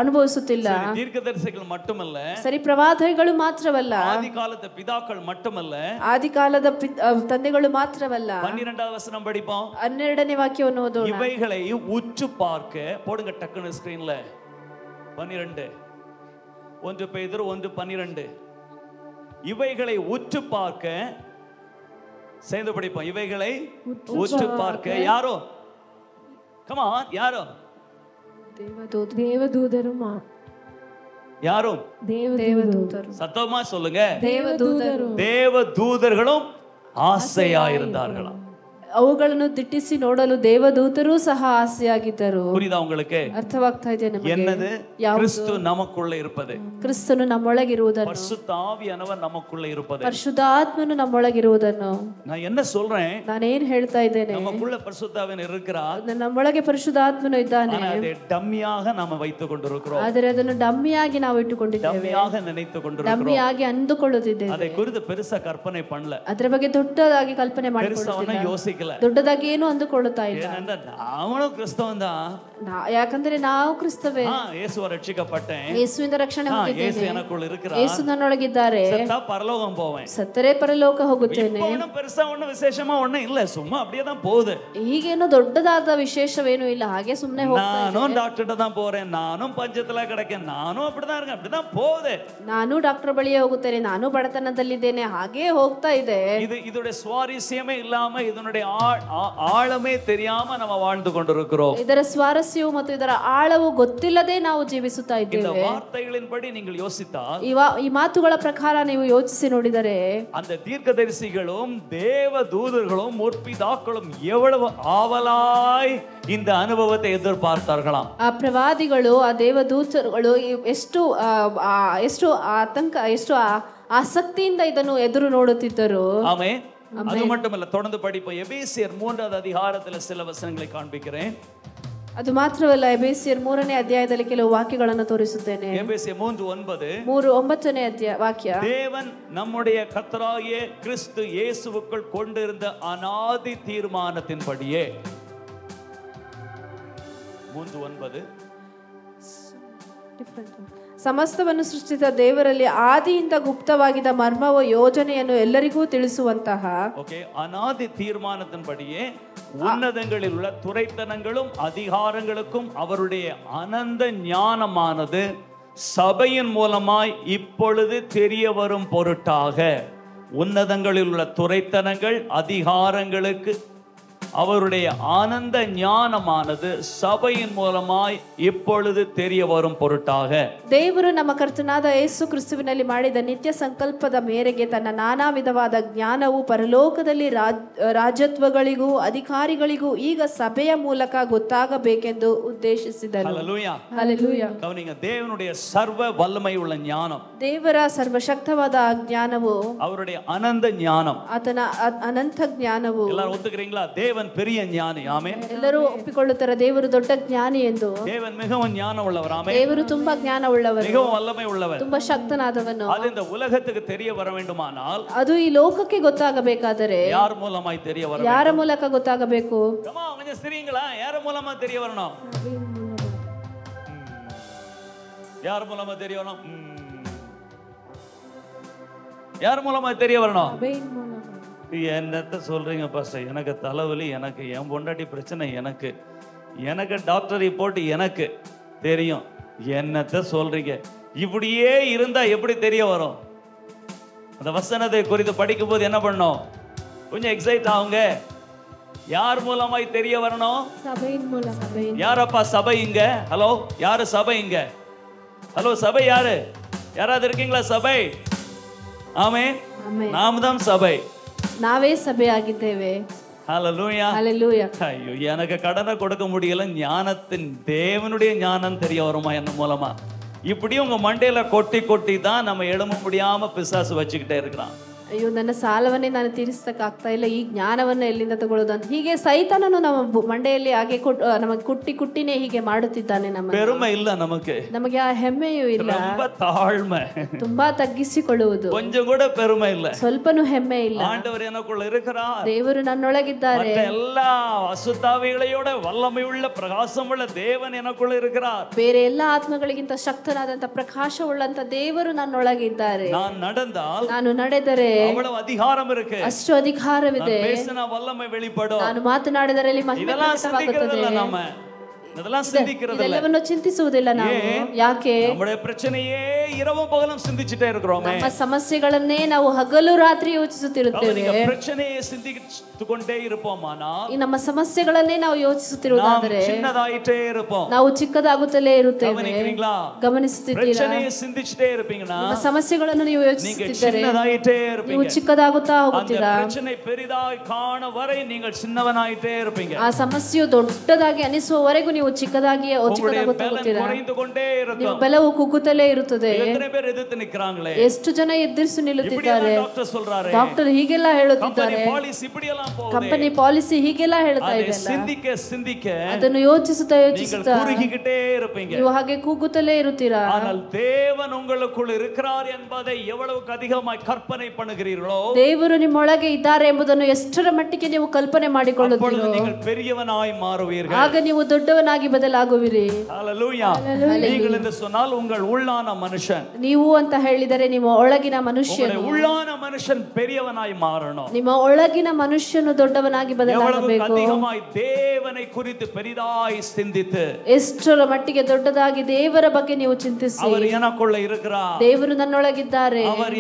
ಅನುಭವಿಸುತ್ತಿಲ್ಲ. தீர்க்கதரிசிகள் மட்டுமல்ல, ಸರಿ ಪ್ರವಾದಿಗಳು ಮಾತ್ರವಲ್ಲ, ஆதிகாலದ பிதாக்கள் மட்டுமல்ல, ಆದಿಕಾಲದ ತಂದೆಗಳು ಮಾತ್ರವಲ್ಲ. 12வது வசனம் படிப்போம், 12ನೇ ವಾಕ್ಯವನ್ನು ಓದೋಣ. இவைகளை உற்று பார்க்க, போடுங்க டக்குனு ஸ்கிரீன்ல, 12 1 பேதுரு 1:12, இவைகளை உற்று பார்க்க, சேர்ந்து படிப்போம், இவைகளை உற்று பார்க்க, யாரோ Come on, யாரும் ದೇವದೂತರು யாரும் ದೇವದೂತರು சத்தமா சொல்லுங்க. ದೇವದೂತರು தேவதூதர்களும் ஆசையா இருந்தார்களாம். ಅವುಗಳನ್ನು ದಿಟ್ಟಿಸಿ ನೋಡಲು ದೇವದೂತರು ಸಹ ಆಸೆಯಾಗಿದ್ದರು. புரியுதா உங்களுக்கு? ಅರ್ಥವಾಗ್ತಾ ಇದೆ ನಮಗೆ? என்னது? கிறிஸ்து நமக்குள்ள இருப்பது. ಕ್ರಿಸ್ತನು ನಮ್ಮೊಳಗಿರುವುದನ್ನು, பரிசுத்த ஆவியானவர் நமக்குள்ள இருப்பது. ಪರಿಶುದ್ಧಾತ್ಮನು ನಮ್ಮೊಳಗಿರುವುದನ್ನು. நான் என்ன சொல்றேன்? ನಾನೇನ್ ಹೇಳ್ತಾ ಇದ್ದೇನೆ? நமக்குள்ள பரிசுத்த ஆவியானவர் இருக்கிறார். ನಮ್ಮೊಳಗೆ ಪರಿಶುದ್ಧಾತ್ಮನು ಇದ್ದಾನೆ. ஆனா அதை டம்மியாக நாம வைத்துக் கொண்டிருக்கிறோம். ಆದರೆ ಅದನ್ನು ಡಮ್ಮಿಯಾಗಿ ನಾವು ಇಟ್ಟುಕೊಂಡಿದ್ದೇವೆ. டம்மியாக நினைத்துக் கொண்டிருக்கிறோம். ಡಮ್ಮಿಯಾಗಿ ಅಂದುಕೊಳ್ಳುತ್ತಿದ್ದೇವೆ. அதை குறித்து பெருசா கற்பனை பண்ணல. ಅದರ ಬಗ್ಗೆ ದೊಡ್ಡದಾಗಿ ಕಲ್ಪನೆ பெருசாவನ್ನ யோசிக்கல. ದೊಡ್ಡದಾಗಿ ಏನು ಅಂದುಕೊಳ್ಳುತ್ತಾ ಇಲ್ಲ. நாமளும் கிறிஸ்தவன் தான். ಯಾಕಂದ್ರೆ ನಾವು ಕ್ರಿಸ್ತವೇ. ಯೇಸುವ ರಕ್ಷಿಸಲ್ಪಟ್ಟேன். ಯೇಸುವಿಂದ ರಕ್ಷಣೆ ಹೊಂದಿದ್ದೇನೆ. ಯೇಸು எனக்குள்ள இருக்கிறார். ಯೇಸು ನನ್ನೊಳಗಿದ್ದಾರೆ. ಸತ್ತ ಪರಲೋகம் போவேன். ಸತ್ತರೆ ಪರಲೋಕ ಹೋಗುತ್ತೇನೆ. இப்போ பெருசா ஒண்ணு ವಿಶೇಷமா ஒண்ணு இல்ல, சும்மா அப்படியே தான் போகுது. ಈಗೇನು ದೊಡ್ಡದಾದ ವಿಶೇಷವೇನು ಇಲ್ಲ, ಹಾಗೆ ಸುಮ್ಮನೆ ಹೋಗ್ತಾ ಇದ್ದೇನೆ. நானும் டாக்டர்ட்ட தான் போறேன், நானும் பஞ்சத்துல கிடக்கேன், நானும் அப்படிதான் இருக்கேன், அப்படிதான் போகுது. ನಾನು ಡಾಕ್ಟರ್ ಬಳಿಯೇ ಹೋಗುತ್ತೇನೆ, ನಾನು ಬಡತನದಲ್ಲಿದ್ದೇನೆ, ಹಾಗೆ ಹೋಗ್ತಾ ಇದೆ. இதோட சுவாரஸ்யமே இல்லாம இதனுடைய ஆழமே தெரியாம நம்ம வாழ்ந்து கொண்டிருக்கிறோம். ಇದರ ಸ್ವಾರಸ್ಯವು ಮತ್ತು ಇದರ ಆಳವು ಗೊತ್ತಿಲ್ಲದೆ ನಾವು ಜೀವಿಸುತ್ತಾ ಇದ್ದೇವೆ. இந்த வார்த்தைகளின்படி நீங்கள் யோசித்தால், ಈ ಮಾತುಗಳ ಪ್ರಕಾರ ನೀವು ಯೋಚಿಸಿ ನೋಡಿದರೆ, அந்த தீர்க்கதரிசிகளும் தேவதூதர்களும் முற்பிதாக்களும் எவ்வளவு ஆவலாய் இந்த அனுபவத்தை எதிர்பார்த்தார்களாம். ಆ ಪ್ರವಾದಿಗಳು, ಆ ದೇವದೂತರುಗಳು ಎಷ್ಟು ಆತಂಕ, ಎಷ್ಟು ಆಸಕ್ತಿಯಿಂದ ಇದನ್ನು ಎದುರು ನೋಡುತ್ತಿದ್ದರು. ஆமென். அது மட்டுமல்ல, தொடர்ந்து படிப்போம். எபேசியர் 3வது அதிகாரத்தில் சில வசனங்களை காண்பிக்கிறேன். ಅದು ಮಾತ್ರವಲ್ಲ, ಎಬೇಸಿಯರ್ 3ನೇ ಅಧ್ಯಾಯದಲ್ಲಿ ಕೆಲವು ವಾಕ್ಯಗಳನ್ನು ತೋರಿಸುತ್ತೇನೆ. எபேசியர் 3:9 3:9 ವಾಕ್ಯ. தேவன் நம்முடைய கர்த்தராகிய கிறிஸ்து இயேசுவுக்குள் கொண்டிருந்த அநாதி தீர்மானத்தின்படியே 3:9 ಸಮಸ್ತವನ್ನು ಸೃಷ್ಟಿಸಿದ ದೇವರಲ್ಲಿ ಆದಿಯಿಂದ ಗುಪ್ತವಾಗಿದ್ದ ಮರ್ಮವ ಯೋಜನೆಯನ್ನು ಎಲ್ಲರಿಗೂ ತಿಳಿಸುವಂತಹ அநாதி தீர்மானத்தின்படியே உன்னதங்களில் உள்ள துரைத்தனங்களும் அதிகாரங்களுக்கும் அவருடைய அனந்த ஞானமானது சபையின் மூலமாய் இப்பொழுது தெரிய வரும் பொருட்டாக, உன்னதங்களில் உள்ள துரைத்தனங்கள் அதிகாரங்களுக்கு அவருடைய ஆனந்த ஞானமானது சபையின் மூலமாய் இப்பொழுது தெரிய வரும் பொருட்டாக, ದೇವರು ನಮ್ಮ ಕರ್ತನಾದ ಯೇಸು ಕ್ರಿಸ್ತುವಿನಲ್ಲಿ ಮಾಡಿದ ನಿತ್ಯ ಸಂಕಲ್ಪದ ಮೇರೆಗೆ ತನ್ನ ನಾನಾ ವಿಧವಾದ ಜ್ಞಾನವು ಪರಲೋಕದಲ್ಲಿ ರಾಜತ್ವಗಳಿಗೂ ಅಧಿಕಾರಿಗಳಿಗೂ ಈಗ ಸಭೆಯ ಮೂಲಕ ಗೊತ್ತಾಗಬೇಕೆಂದು ಉದ್ದೇಶಿಸಿದನು. Hallelujah, hallelujah. கவனிங்க, தேவனுடைய சர்வ வல்லமை உள்ள ஞானம், ದೇವರ ಸರ್ವಶಕ್ತವಾದ ಜ್ಞಾನವು, அவருடைய அனந்த ஞானம், ಆತನ ಅನಂತ ಜ್ಞಾನವು. எல்லாரும் ஒத்துக்கிறீங்களா? தேவன் பெரிய ஞானி. ஆமென். ಎಲ್ಲರೂ ಒಪ್ಪಿಕೊಳ್ಳುತ್ತಾರೆ ದೇವರು ದೊಡ್ಡ ಜ್ಞಾನಿ ಎಂದು. தேவன் மிகவும் ஞானம் உள்ளவர். ஆமென். ದೇವರು ತುಂಬಾ ಜ್ಞಾನ ಉಳ್ಳವರು, மிகவும் வல்லமை உள்ளவர், ತುಂಬಾ ಶಕ್ತನಾದವನು. அது இந்த உலகத்துக்கு தெரிய வர வேண்டுமானால், ಅದು ಈ ಲೋಕಕ್ಕೆ ಗೊತ್ತಾಗಬೇಕಾದರೆ யார் மூலமாய் தெரிய வர? ಯಾರ ಮೂಲಕ ಗೊತ್ತಾಗಬೇಕು? கொஞ்சம் சிரிங்களா? யார் மூலமா தெரிய வரணும்? யார் மூலமா தெரிய வரணும்? யார் மூலமா தெரிய வரணும்? என்னத்த சொல்றீங்க பாஸ்டர்? எனக்கு தலைவலி, எனக்கு என் பொண்டாட்டி பிரச்சனை, எனக்கு டாக்டர் ரிப்போர்ட் எனக்கு தெரியும். என்னத்த சொல்றீங்க? இப்படியே இருந்தா எப்படி தெரிய வரும்? அந்த வசனத்தை குறித்து படிக்கும் போது என்ன பண்ணணும்? கொஞ்சம் எக்ஸைட் ஆகுங்க. யார் மூலமாய் தெரிய வரணும்? சபையின் மூலம். யாரப்பா சபை இங்க? ஹலோ, யாரு சபை இங்க? ஹலோ, சபை யாரு? யாராவது இருக்கீங்களா சபை? ஆமென். நாம் தான் சபை. ನಾವೇ ಸಭೆ ಆಗಿದ್ದೇವೆ. ஹல்லேலூயா, ஹல்லேலூயா. ஐயோ, எனக்கு கடனை கொடுக்க முடியல, ஞானத்தின் தேவனுடைய ஞானம் தெரிய வருமா என்ன மூலமா? இப்படி உங்க மண்டையில கொட்டி தான் நம்ம எழும்ப முடியாம பிசாசு வச்சுக்கிட்டே இருக்கிறான். ಅಯ್ಯೋ, ನನ್ನ ಸಾಲವನ್ನೇ ನಾನು ತೀರಿಸಕ್ಕಾಗ್ತಾ ಇಲ್ಲ, ಈ ಜ್ಞಾನವನ್ನ ಎಲ್ಲಿಂದ ತಗೊಳ್ಳೋದು ಅಂತ ಹೀಗೆ ಸೈತಾನನು ನಮ್ಮ ಮಂಡೆಯಲ್ಲಿ ಹಾಗೆ ನಮಗೆ ಕುಟ್ಟಿನೇ ಹೀಗೆ ಮಾಡುತ್ತಿದ್ದಾನೆ. பெருமை இல்ல ನಮಗೆ ಆ ಹೆಮ್ಮೆಯೂ ಇಲ್ಲ, ரொம்ப தாழ்மை, ತುಂಬಾ ತಗ್ಗಿಸಿಕೊಳ್ಳುವುದು, கொஞ்சம் கூட பெருமை இல்ல, ಸ್ವಲ್ಪನೂ ಹೆಮ್ಮೆ ಇಲ್ಲ. ஆண்டவர் எனக்குள்ள இருக்கிறார், ದೇವರು ನನ್ನೊಳಗಿದ್ದಾರೆ, எல்லா ಅಸುತ್ತಾವಿಗಳೋட ವಲ್ಲಮೆಯುಳ್ಳ ಪ್ರಕಾಶವುಳ್ಳ ದೇವன் எனக்குள்ள இருக்கிறார். ಬೇರೆ ಎಲ್ಲ ಆತ್ಮಗಳಿಗಿಂತ ಶಕ್ತನಾದಂತ ಪ್ರಕಾಶವುಳ್ಳಂತ ದೇವರು ನನ್ನೊಳಗಿದ್ದಾರೆ. ನಾನು ನಡೆದರೆ அவ்வளவு அதிகாரம் இருக்கு, ಅಷ್ಟು ಅಧಿಕಾರವಿದೆ, பேசின வல்லமை வெளிப்படும், ನಾನು ಮಾತನಾಡಿದರಲ್ಲಿ ಮಹಿಮೆ ಪ್ರಕಟವಾಗುತ್ತದೆ. இதெல்லாம் சிந்திக்கிறது இல்ல, ಎಲ್ಲವನ್ನು ಚಿಂತಿಸುವುದಿಲ್ಲ ನಾವು. ಯಾಕೆ? நம்முடைய பிரச்சனையே இரவும் பகலும் சிந்திச்சிட்டே இருக்கிறோமே. ನಮ್ಮ ಸಮಸ್ಯೆಗಳನ್ನೇ ನಾವು ಹಗಲು ರಾತ್ರಿ ಯೋಚಿಸುತ್ತಿರುತ್ತೇವೆ. நீங்க பிரச்சனையை சிந்தித்து கொண்டே இருப்போமானால் ಈ ನಮ್ಮ ಸಮಸ್ಯೆಗಳನ್ನೇ ನಾವು ಯೋಚಿಸುತ್ತಿರುವುದಾದರೆ சின்னதாயிட்டே இருப்போம். ನಾವು ಚಿಕ್ಕದಾಗುತ್ತಲೇ ಇರುತ್ತೇವೆ. கவனிக்கிறீங்களா? ಗಮನಿಸುತ್ತಿದ್ದೀರಾ? பிரச்சனையை சிந்திச்சிட்டே இருப்பீங்கன்னா ನಿಮ್ಮ ಸಮಸ್ಯೆಗಳನ್ನು ನೀವು நீங்க ಯೋಚಿಸುತ್ತಿದ್ದರೆ சின்னதாயிட்டே ನೀವು இருப்பீங்க. ಚಿಕ್ಕದಾಗುತ್ತಾ அந்த ಹೋಗುತ್ತೀರಾ? பிரச்சனை பெரிதாய் காண வரை நீங்கள் சின்னவனாயிட்டே இருப்பீங்க. ಆ ಸಮಸ್ಯೆಯು ದೊಡ್ಡದಾಗಿ ಅನಿಸುವವರೆಗೂ ನೀವು ಚಿಕ್ಕದಾಗಿ ಚಿಕ್ಕದಾಗುತ್ತಾ ಹೋಗ್ತೀರಾ. குறைந்து கொண்டே இருக்கும். ನಿಮ್ಮ ಬಲವು ಕುಗ್ಗುತ್ತಲೇ ಇರುತ್ತದೆ. எத்தனை பேர் எதிர்த்து நிக்கறாங்களே? ಎಷ್ಟು ಜನ ಎದುರಿಸಿ ನಿಲ್ಲುತ್ತಿದ್ದಾರೆ. ಡಾಕ್ಟರ್ சொல்றாரு. ಡಾಕ್ಟರ್ ಹೀಗೆಲ್ಲ ಹೇಳುತ್ತಿದ್ದಾರೆ. ಕಂಪನಿ ಪಾಲಿಸಿ இப்படி எல்லாம் போகுது. ಕಂಪನಿ ಪಾಲಿಸಿ ಹೀಗೆಲ್ಲ ಹೇಳ್ತಾ ಇದೆ. சிந்திக்க சிந்திக்க ಅದನ್ನು ಯೋಚಿಸುತ್ತಾ ಯೋಚಿಸುತ್ತಾ குறுகிக்கிட்டே இருப்பீங்க. ನೀವು ಹಾಗೆ ಕೂಗುತ್ತಲೇ ಇರುತ್ತೀರಾ. ஆனால் தேவன் உங்களுக்குள் இருக்கிறார் என்பதை எவ்வளவுக்கு அதிகமாய் கற்பனை பண்ணுகிறீர்களோ ದೇವರು ನಿಮ್ಮೊಳಗೆ ಇದ್ದಾರೆ ಎಂಬುದನ್ನು ಎಷ್ಟರ ಮಟ್ಟಿಗೆ ನೀವು ಕಲ್ಪನೆ ಮಾಡಿಕೊಳ್ಳುತ್ತೀರೋ நீங்கள் பெரியவனாய் மாறுவீர்கள். ಆಗ ನೀವು ದೊಡ್ಡವನಾಗಿ ಬದಲಾಗುವಿರಿ. ஹalleluya. நீங்கள் என்று சொன்னால் உங்கள் உள்ளான மனுஷன். ನೀವು ಅಂತ ಹೇಳಿದರೆ ನಿಮ್ಮ ಒಳಗಿನ ಮನುಷ್ಯನು. உள்ளான மனுஷன் பெரியவனாய் மாறணும். ನಿಮ್ಮ ಒಳಗಿನ ಮನುಷ್ಯನು ದೊಡ್ಡವನಾಗಿ ಬದಲಾಗಬೇಕು. அதிகமாய் தேவனை குறித்து பெரிதாய் சிந்தித்து ಎಷ್ಟರ ಮಟ್ಟಿಗೆ ದೊಡ್ಡದಾಗಿ ದೇವರ ಬಗ್ಗೆ ನೀವು ಚಿಂತಿಸಿ அவர் எனக்குள்ள இருக்கிறார். ದೇವರು ನನ್ನೊಳಗಿದ್ದಾರೆ. அவர்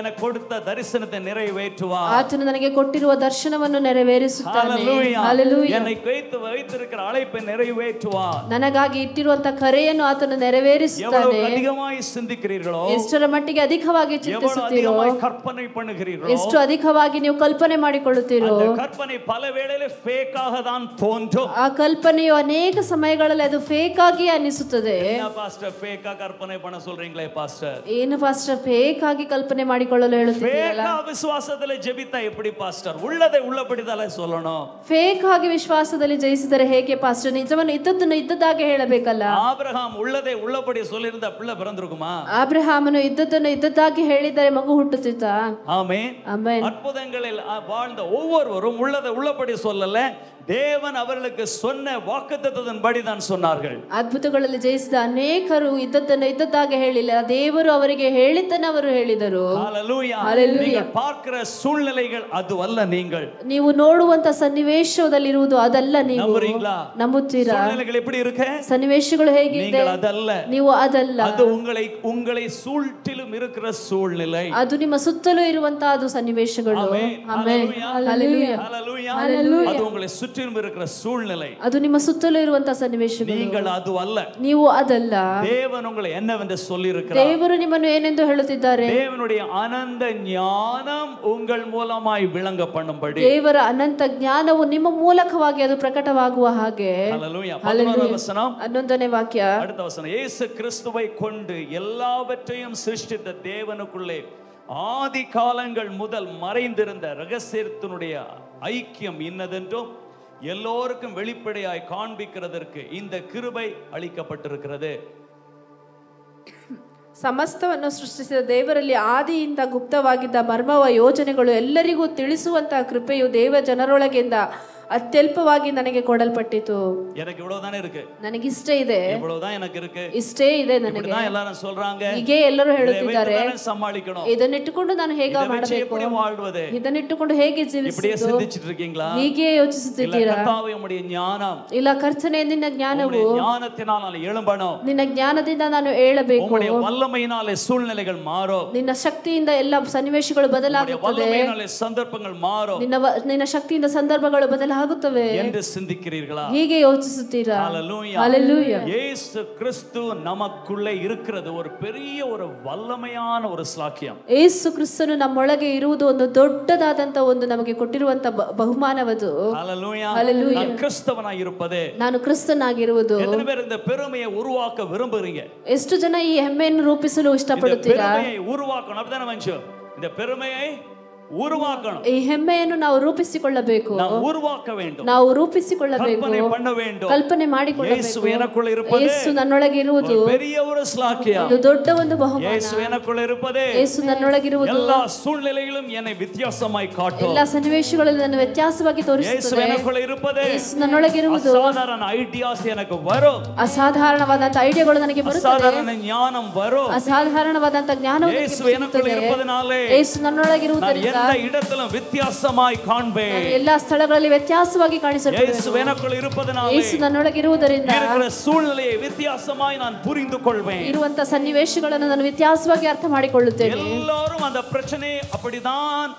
எனக்கு கொடுத்த தரிசனத்தை நிறைவேற்றுவார். ಆತನು ನನಗೆ ಕೊಟ್ಟಿರುವ ದರ್ಶನವನ್ನು ನೆರವೇರಿಸುತ್ತಾನೆ. ஹalleluya. என்னை வைத்திருக்கிற அழைப்பை நிறைவேற்றுவார். ನನಗಾಗಿ ಇಟ್ಟಿರುವಂತ ಕರೆಯನ್ನು ಆತನು ನೆರವೇರಿಸುತ್ತಾನೆ. எவ்வளவு அதிகமாய் சிந்திக்கிறீர்களோ ಎಷ್ಟರ ಮಟ್ಟಿಗೆ ಅಧಿಕವಾಗಿ ಚಿಂತಿಸುತ್ತೀರೋ கற்பனை பண்ணுகிறீர்களோ ಎಷ್ಟು ಅಧಿಕವಾಗಿ ನೀವು ಕಲ್ಪನೆ ಮಾಡಿಕೊಳ್ಳುತ್ತೀರೋ அந்த கற்பனை பல வேளையிலே ஃபேக் ஆக தான் தோன்றும். ಆ ಕಲ್ಪನೆಯು ಅನೇಕ ಸಮಯಗಳಲ್ಲಿ ಅದು ಫೇಕ್ ಆಗಿ ಅನಿಸುತ್ತದೆ. என்ன பாஸ்டர் ஃபேக்கா கற்பனை பண்ண சொல்றீங்களே பாஸ்டர்? ಏನು ಪಾಸ್ಟರ್ ಫೇಕ್ ಆಗಿ ಕಲ್ಪನೆ ಮಾಡಿಕೊಳ್ಳಲು ಹೇಳುತ್ತೀರಲ್ಲ? ஃபேக்கா விசுவாசத்திலே ஜெபித்தா எப்படி பாஸ்டர்? உள்ளதை உள்ளபடிதாலே சொல்லணும். ಫೇಕ್ ಆಗಿ ವಿಶ್ವಾಸದಲ್ಲಿ ಜಯಿಸಿದರೆ ಹೇಗೆ ಪಾಸ್ಟರ್? ನಿಜವನ್ನು ಇದ್ದದ್ದನ್ನು ಇದ್ದದಾಗೆ ಹೇಳಬೇಕಲ್ಲ. ஆபிரகாம் உள்ளதை உள்ளபடி சொல்லியிருந்தா பிள்ளை பிறந்திருக்குமா? ಆಬ್ರಹಾಮನು ಇದ್ದದ್ದನ್ನು ಇದ್ದದಾಗಿ ಹೇಳಿದರೆ ಮಗು ಹುಟ್ಟುತ್ತಿತ್ತಾ? ஆமென். ಆಮೆನ್. அற்புதங்களில் வாழ்ந்த ஒவ்வொருவரும் உள்ளதை உள்ளபடி சொல்லல, தேவன் அவர்களுக்கு சொன்ன வாக்குத்தத்தத்தின்படி தான் சொன்னார்கள். ಅದ್ಭುತಗಳಲ್ಲಿ ಜಯಿಸಿದ ಅನೇಕರು ಇದ್ದದ್ದನ್ನು ಇದ್ದದ್ದಾಗೆ ಹೇಳಿಲ್ಲ, ದೇವರು ಅವರಿಗೆ ಹೇಳಿದ್ದನ್ನು ಅವರು ಹೇಳಿದರು. ஹalleluya. நீங்கள் பார்க்கிற சூழ்நிலைகள் அதுவல்ல நீங்கள். ನೀವು ನೋಡುವಂತ ಸನ್ನಿವೇಶದಲ್ಲಿರುವುದು ಅದಲ್ಲ. ನೀವು ನಂಬುತ್ತೀರಾ? சூழ்நிலைகள் எப்படி இருக்கு? ಸನ್ನಿವೇಶಗಳು ಹೇಗಿದೆ? நீங்கள் ಅದಲ್ಲ. ನೀವು ಅದಲ್ಲ. அது உங்களை சூழ்நிலும் இருக்கிற சூழ்நிலை. ಅದು ನಿಮ್ಮ ಸುತ್ತಲೂ ಇರುವಂತ ಅದು ಸನ್ನಿವೇಶಗಳು. ஆமென். ಹಲ್ಲೆಲೂಯಾ. ஹalleluya. அது உங்களை சுற்றிலும் இருக்கிற சூழ்நிலை. ಅದು ನಿಮ್ಮ ಸುತ್ತಲೂ ಇರುವಂತ ಸನ್ನಿವೇಶಗಳು. நீங்கள் அது அல்ல. ನೀವು ಅದಲ್ಲ. தேவன் உங்களை என்னவென்று சொல்லி இருக்கிறார். ದೇವರು ನಿಮ್ಮನ್ನು ಏನೆಂದು ಹೇಳುತ್ತಿದ್ದಾರೆ? தேவனுடைய அனந்த ஞானம் உங்கள் மூலமாய் விளங்க பண்ணும்படி. ದೇವರ ಅನಂತ ಜ್ಞಾನವು ನಿಮ್ಮ ಮೂಲಕವಾಗಿ ಅದು ಪ್ರಕಟವಾಗುವ ಹಾಗೆ. ஹalleluya. 11ನೇ ವಚனம். 11ನೇ ವಾಕ್ಯ. அடுத்த வசனம். இயேசு கிறிஸ்துவை கொண்டு எல்லாவற்றையும் சிருஷ்டித்த தேவனுக்குள்ளே ஆதி காலங்கள் முதல் மறைந்திருந்த ரகசியத்தினுடைய ஐக்கியம் இன்னதென்றும் எல்லோருக்கும் வெளிப்படையாய் காண்பிக்கிறதற்கு இந்த கிருபை அளிக்கப்பட்டிருக்கிறது. ಸಮಸ್ತವನ್ನು ಸೃಷ್ಟಿಸಿದ ದೇವರಲ್ಲಿ ಆದಿಯಿಂದ ಗುಪ್ತವಾಗಿದ್ದ ಮರ್ಮವ ಯೋಜನೆಗಳು ಎಲ್ಲರಿಗೂ ತಿಳಿಸುವಂತಹ ಕೃಪೆಯು ದೇವ ಜನರೊಳಗಿಂದ ಅತ್ಯಲ್ಪವಾಗಿ ನನಗೆ ಕೊಡಲ್ಪಟ್ಟಿತು. எனக்கு இவ்வளவுதானே இருக்கு. ನನಗೆ ಇಷ್ಟೇ ಇದೆ. இவ்வளவுதான் எனக்கு இருக்கு. ಇಷ್ಟೇ ಇದೆ ನನಗೆ. இப்படிதான் எல்லாரும் சொல்றாங்க. ಹೀಗೆ ಎಲ್ಲರೂ ಹೇಳುತ್ತಿದ್ದಾರೆ. சமாளிக்கணும். ಇದನ್ನಿಟ್ಟುಕೊಂಡು ನಾನು ಹೇಗೆ ಮಾಡಬೇಕು? எப்படி வாழ்வது? ಇದನ್ನಿಟ್ಟುಕೊಂಡು ಹೇಗೆ ಜೀವಿಸುವುದು? இப்படியே சிந்திச்சிட்டு இருக்கீங்களா? ಹೀಗೆ ಯೋಚಿಸುತ್ತಿದ್ದೀರಾ? கர்த்தாவே உம்முடைய ஞானம். ಇಲ್ಲ ಕರ್ತನೇ ನಿನ್ನ ಜ್ಞಾನವು ஞானத்தினால் ನಾನು எழும்பணும். ನಿನ್ನ ಜ್ಞಾನದಿಂದ ನಾನು ಏಳಬೇಕು. உம்முடைய வல்லமையினாலே சூழ்நிலைகள் மாறும். ನಿನ್ನ ಶಕ್ತಿಯಿಂದ ಎಲ್ಲ ಸನ್ನಿವೇಶಗಳು ಬದಲಾಗುತ್ತವೆ. வல்லமையினாலே சந்தர்ப்பங்கள் மாறும். ನಿನ್ನ ಶಕ್ತಿಯಿಂದ ಸಂದರ್ಭಗಳು ಬದಲಾಗುತ್ತವೆ ಎಂದು சிந்திக்கிறீர்களா? ಹೀಗೆ ಯೋಚಿಸುತ್ತೀರಾ? ஹalleluya. ஹalleluya. இயேசு கிறிஸ்து நமக்குள்ளே இருக்கிறது ஒரு பெரிய ஒரு வல்லமையான ஒரு ஸ்லாக்கியம். ಯೇಸು ಕ್ರಿಸ್ತನು ನಮ್ಮೊಳಗೆ ಇರುವುದು ಒಂದು ದೊಡ್ಡದಾದಂತ ಒಂದು ನಮಗೆ ಕೊಟ್ಟಿರುವಂತ ಬಹುಮಾನವದು. ஹalleluya. ஹalleluya. நான் கிறிஸ்தவனாய் இருப்பது. ನಾನು ಕ್ರಿಸ್ತನಾಗಿರುವುದು. எத்தனை பேர் இந்த பெருமையை உருவாக்க விரும்புறீங்க? ಎಷ್ಟು ಜನ ಈ ಹೆಮ್ಮೆಯನ್ನು ರೂಪಿಸಲು ಇಷ್ಟಪಡುತ್ತೀರಾ? பெருமையை உருவாக்கணும். அப்படிதானே மனுஷன் இந்த பெருமையை உருவாக்கணும். ಈ ಹೆಮ್ಮೆಯನ್ನು ನಾವು ರೂಪಿಸಿಕೊಳ್ಳಬೇಕು. ನಾವು ಉರುವಾಕ வேண்டும். ನಾವು ರೂಪಿಸಿಕೊಳ್ಳಬೇಕು. ಕಲ್ಪನೆ பண்ண வேண்டும். ಕಲ್ಪನೆ ಮಾಡಿಕೊಳ್ಳಬೇಕು. ಯೇಸು எனக்குள்ள இருப்பது. ಯೇಸು ನನ್ನೊಳಗೆ ಇರುವುದು பெரிய ஒரு ஸ்லாக்கியம். ಇದು ದೊಡ್ಡ ಒಂದು ಬಹುಮಾನ. ಯೇಸು எனக்குள்ள இருப்பது. ಯೇಸು ನನ್ನೊಳಗೆ ಇರುವುದು எல்லா சூழ்நிலைகளிலும் என்னை வித்தியாசமாய் காட்டும். ಎಲ್ಲ ಸನ್ನಿವೇಶಗಳಲ್ಲಿ ನನ್ನ ವ್ಯತ್ಯಾಸವಾಗಿ ತೋರಿಸುತ್ತದೆ. ಯೇಸು எனக்குள்ள இருப்பது. ಯೇಸು ನನ್ನೊಳಗೆ ಇರುವುದು ಅಸಾಧಾರಣ ಐಡಿಯಾಸ್ எனக்கு வரும். ಅಸಾಧಾರಣವಾದಂತ ಐಡಿಯಾಗಳು ನನಗೆ ಬರುತ್ತದೆ. ಅಸಾಧಾರಣ ಜ್ಞಾನ வரும். ಅಸಾಧಾರಣವಾದಂತ ಜ್ಞಾನವು ಯೇಸು எனக்குள்ள இருப்பதனாலே ಯೇಸು ನನ್ನೊಳಗೆ ಇರುವುದರಿಂದ எல்லா இடத்திலும் வித்தியாசமாய் காண்பேன். ಎಲ್ಲಾ ಸ್ಥಳಗಳಲ್ಲಿ ವ್ಯತ್ಯಾಸವಾಗಿ ಕಾಣಿಸುತ್ತೇನೆ. ಯೇಸು எனக்குள் இருப்பதனாலே, ಯೇಸು ನನ್ನೊಳಗೆ ಇರುವುದರಿಂದ இருக்கிற சூழ்நிலையை வித்தியாசமாய் நான் புரிந்து கொள்வேன். ಇರುವಂತ ಸನ್ನಿವೇಶಗಳನ್ನು ನಾನು ವ್ಯತ್ಯಾಸವಾಗಿ ಅರ್ಥ ಮಾಡಿಕೊಳ್ಳುತ್ತೇನೆ. எல்லாரும் அந்த பிரச்சனையை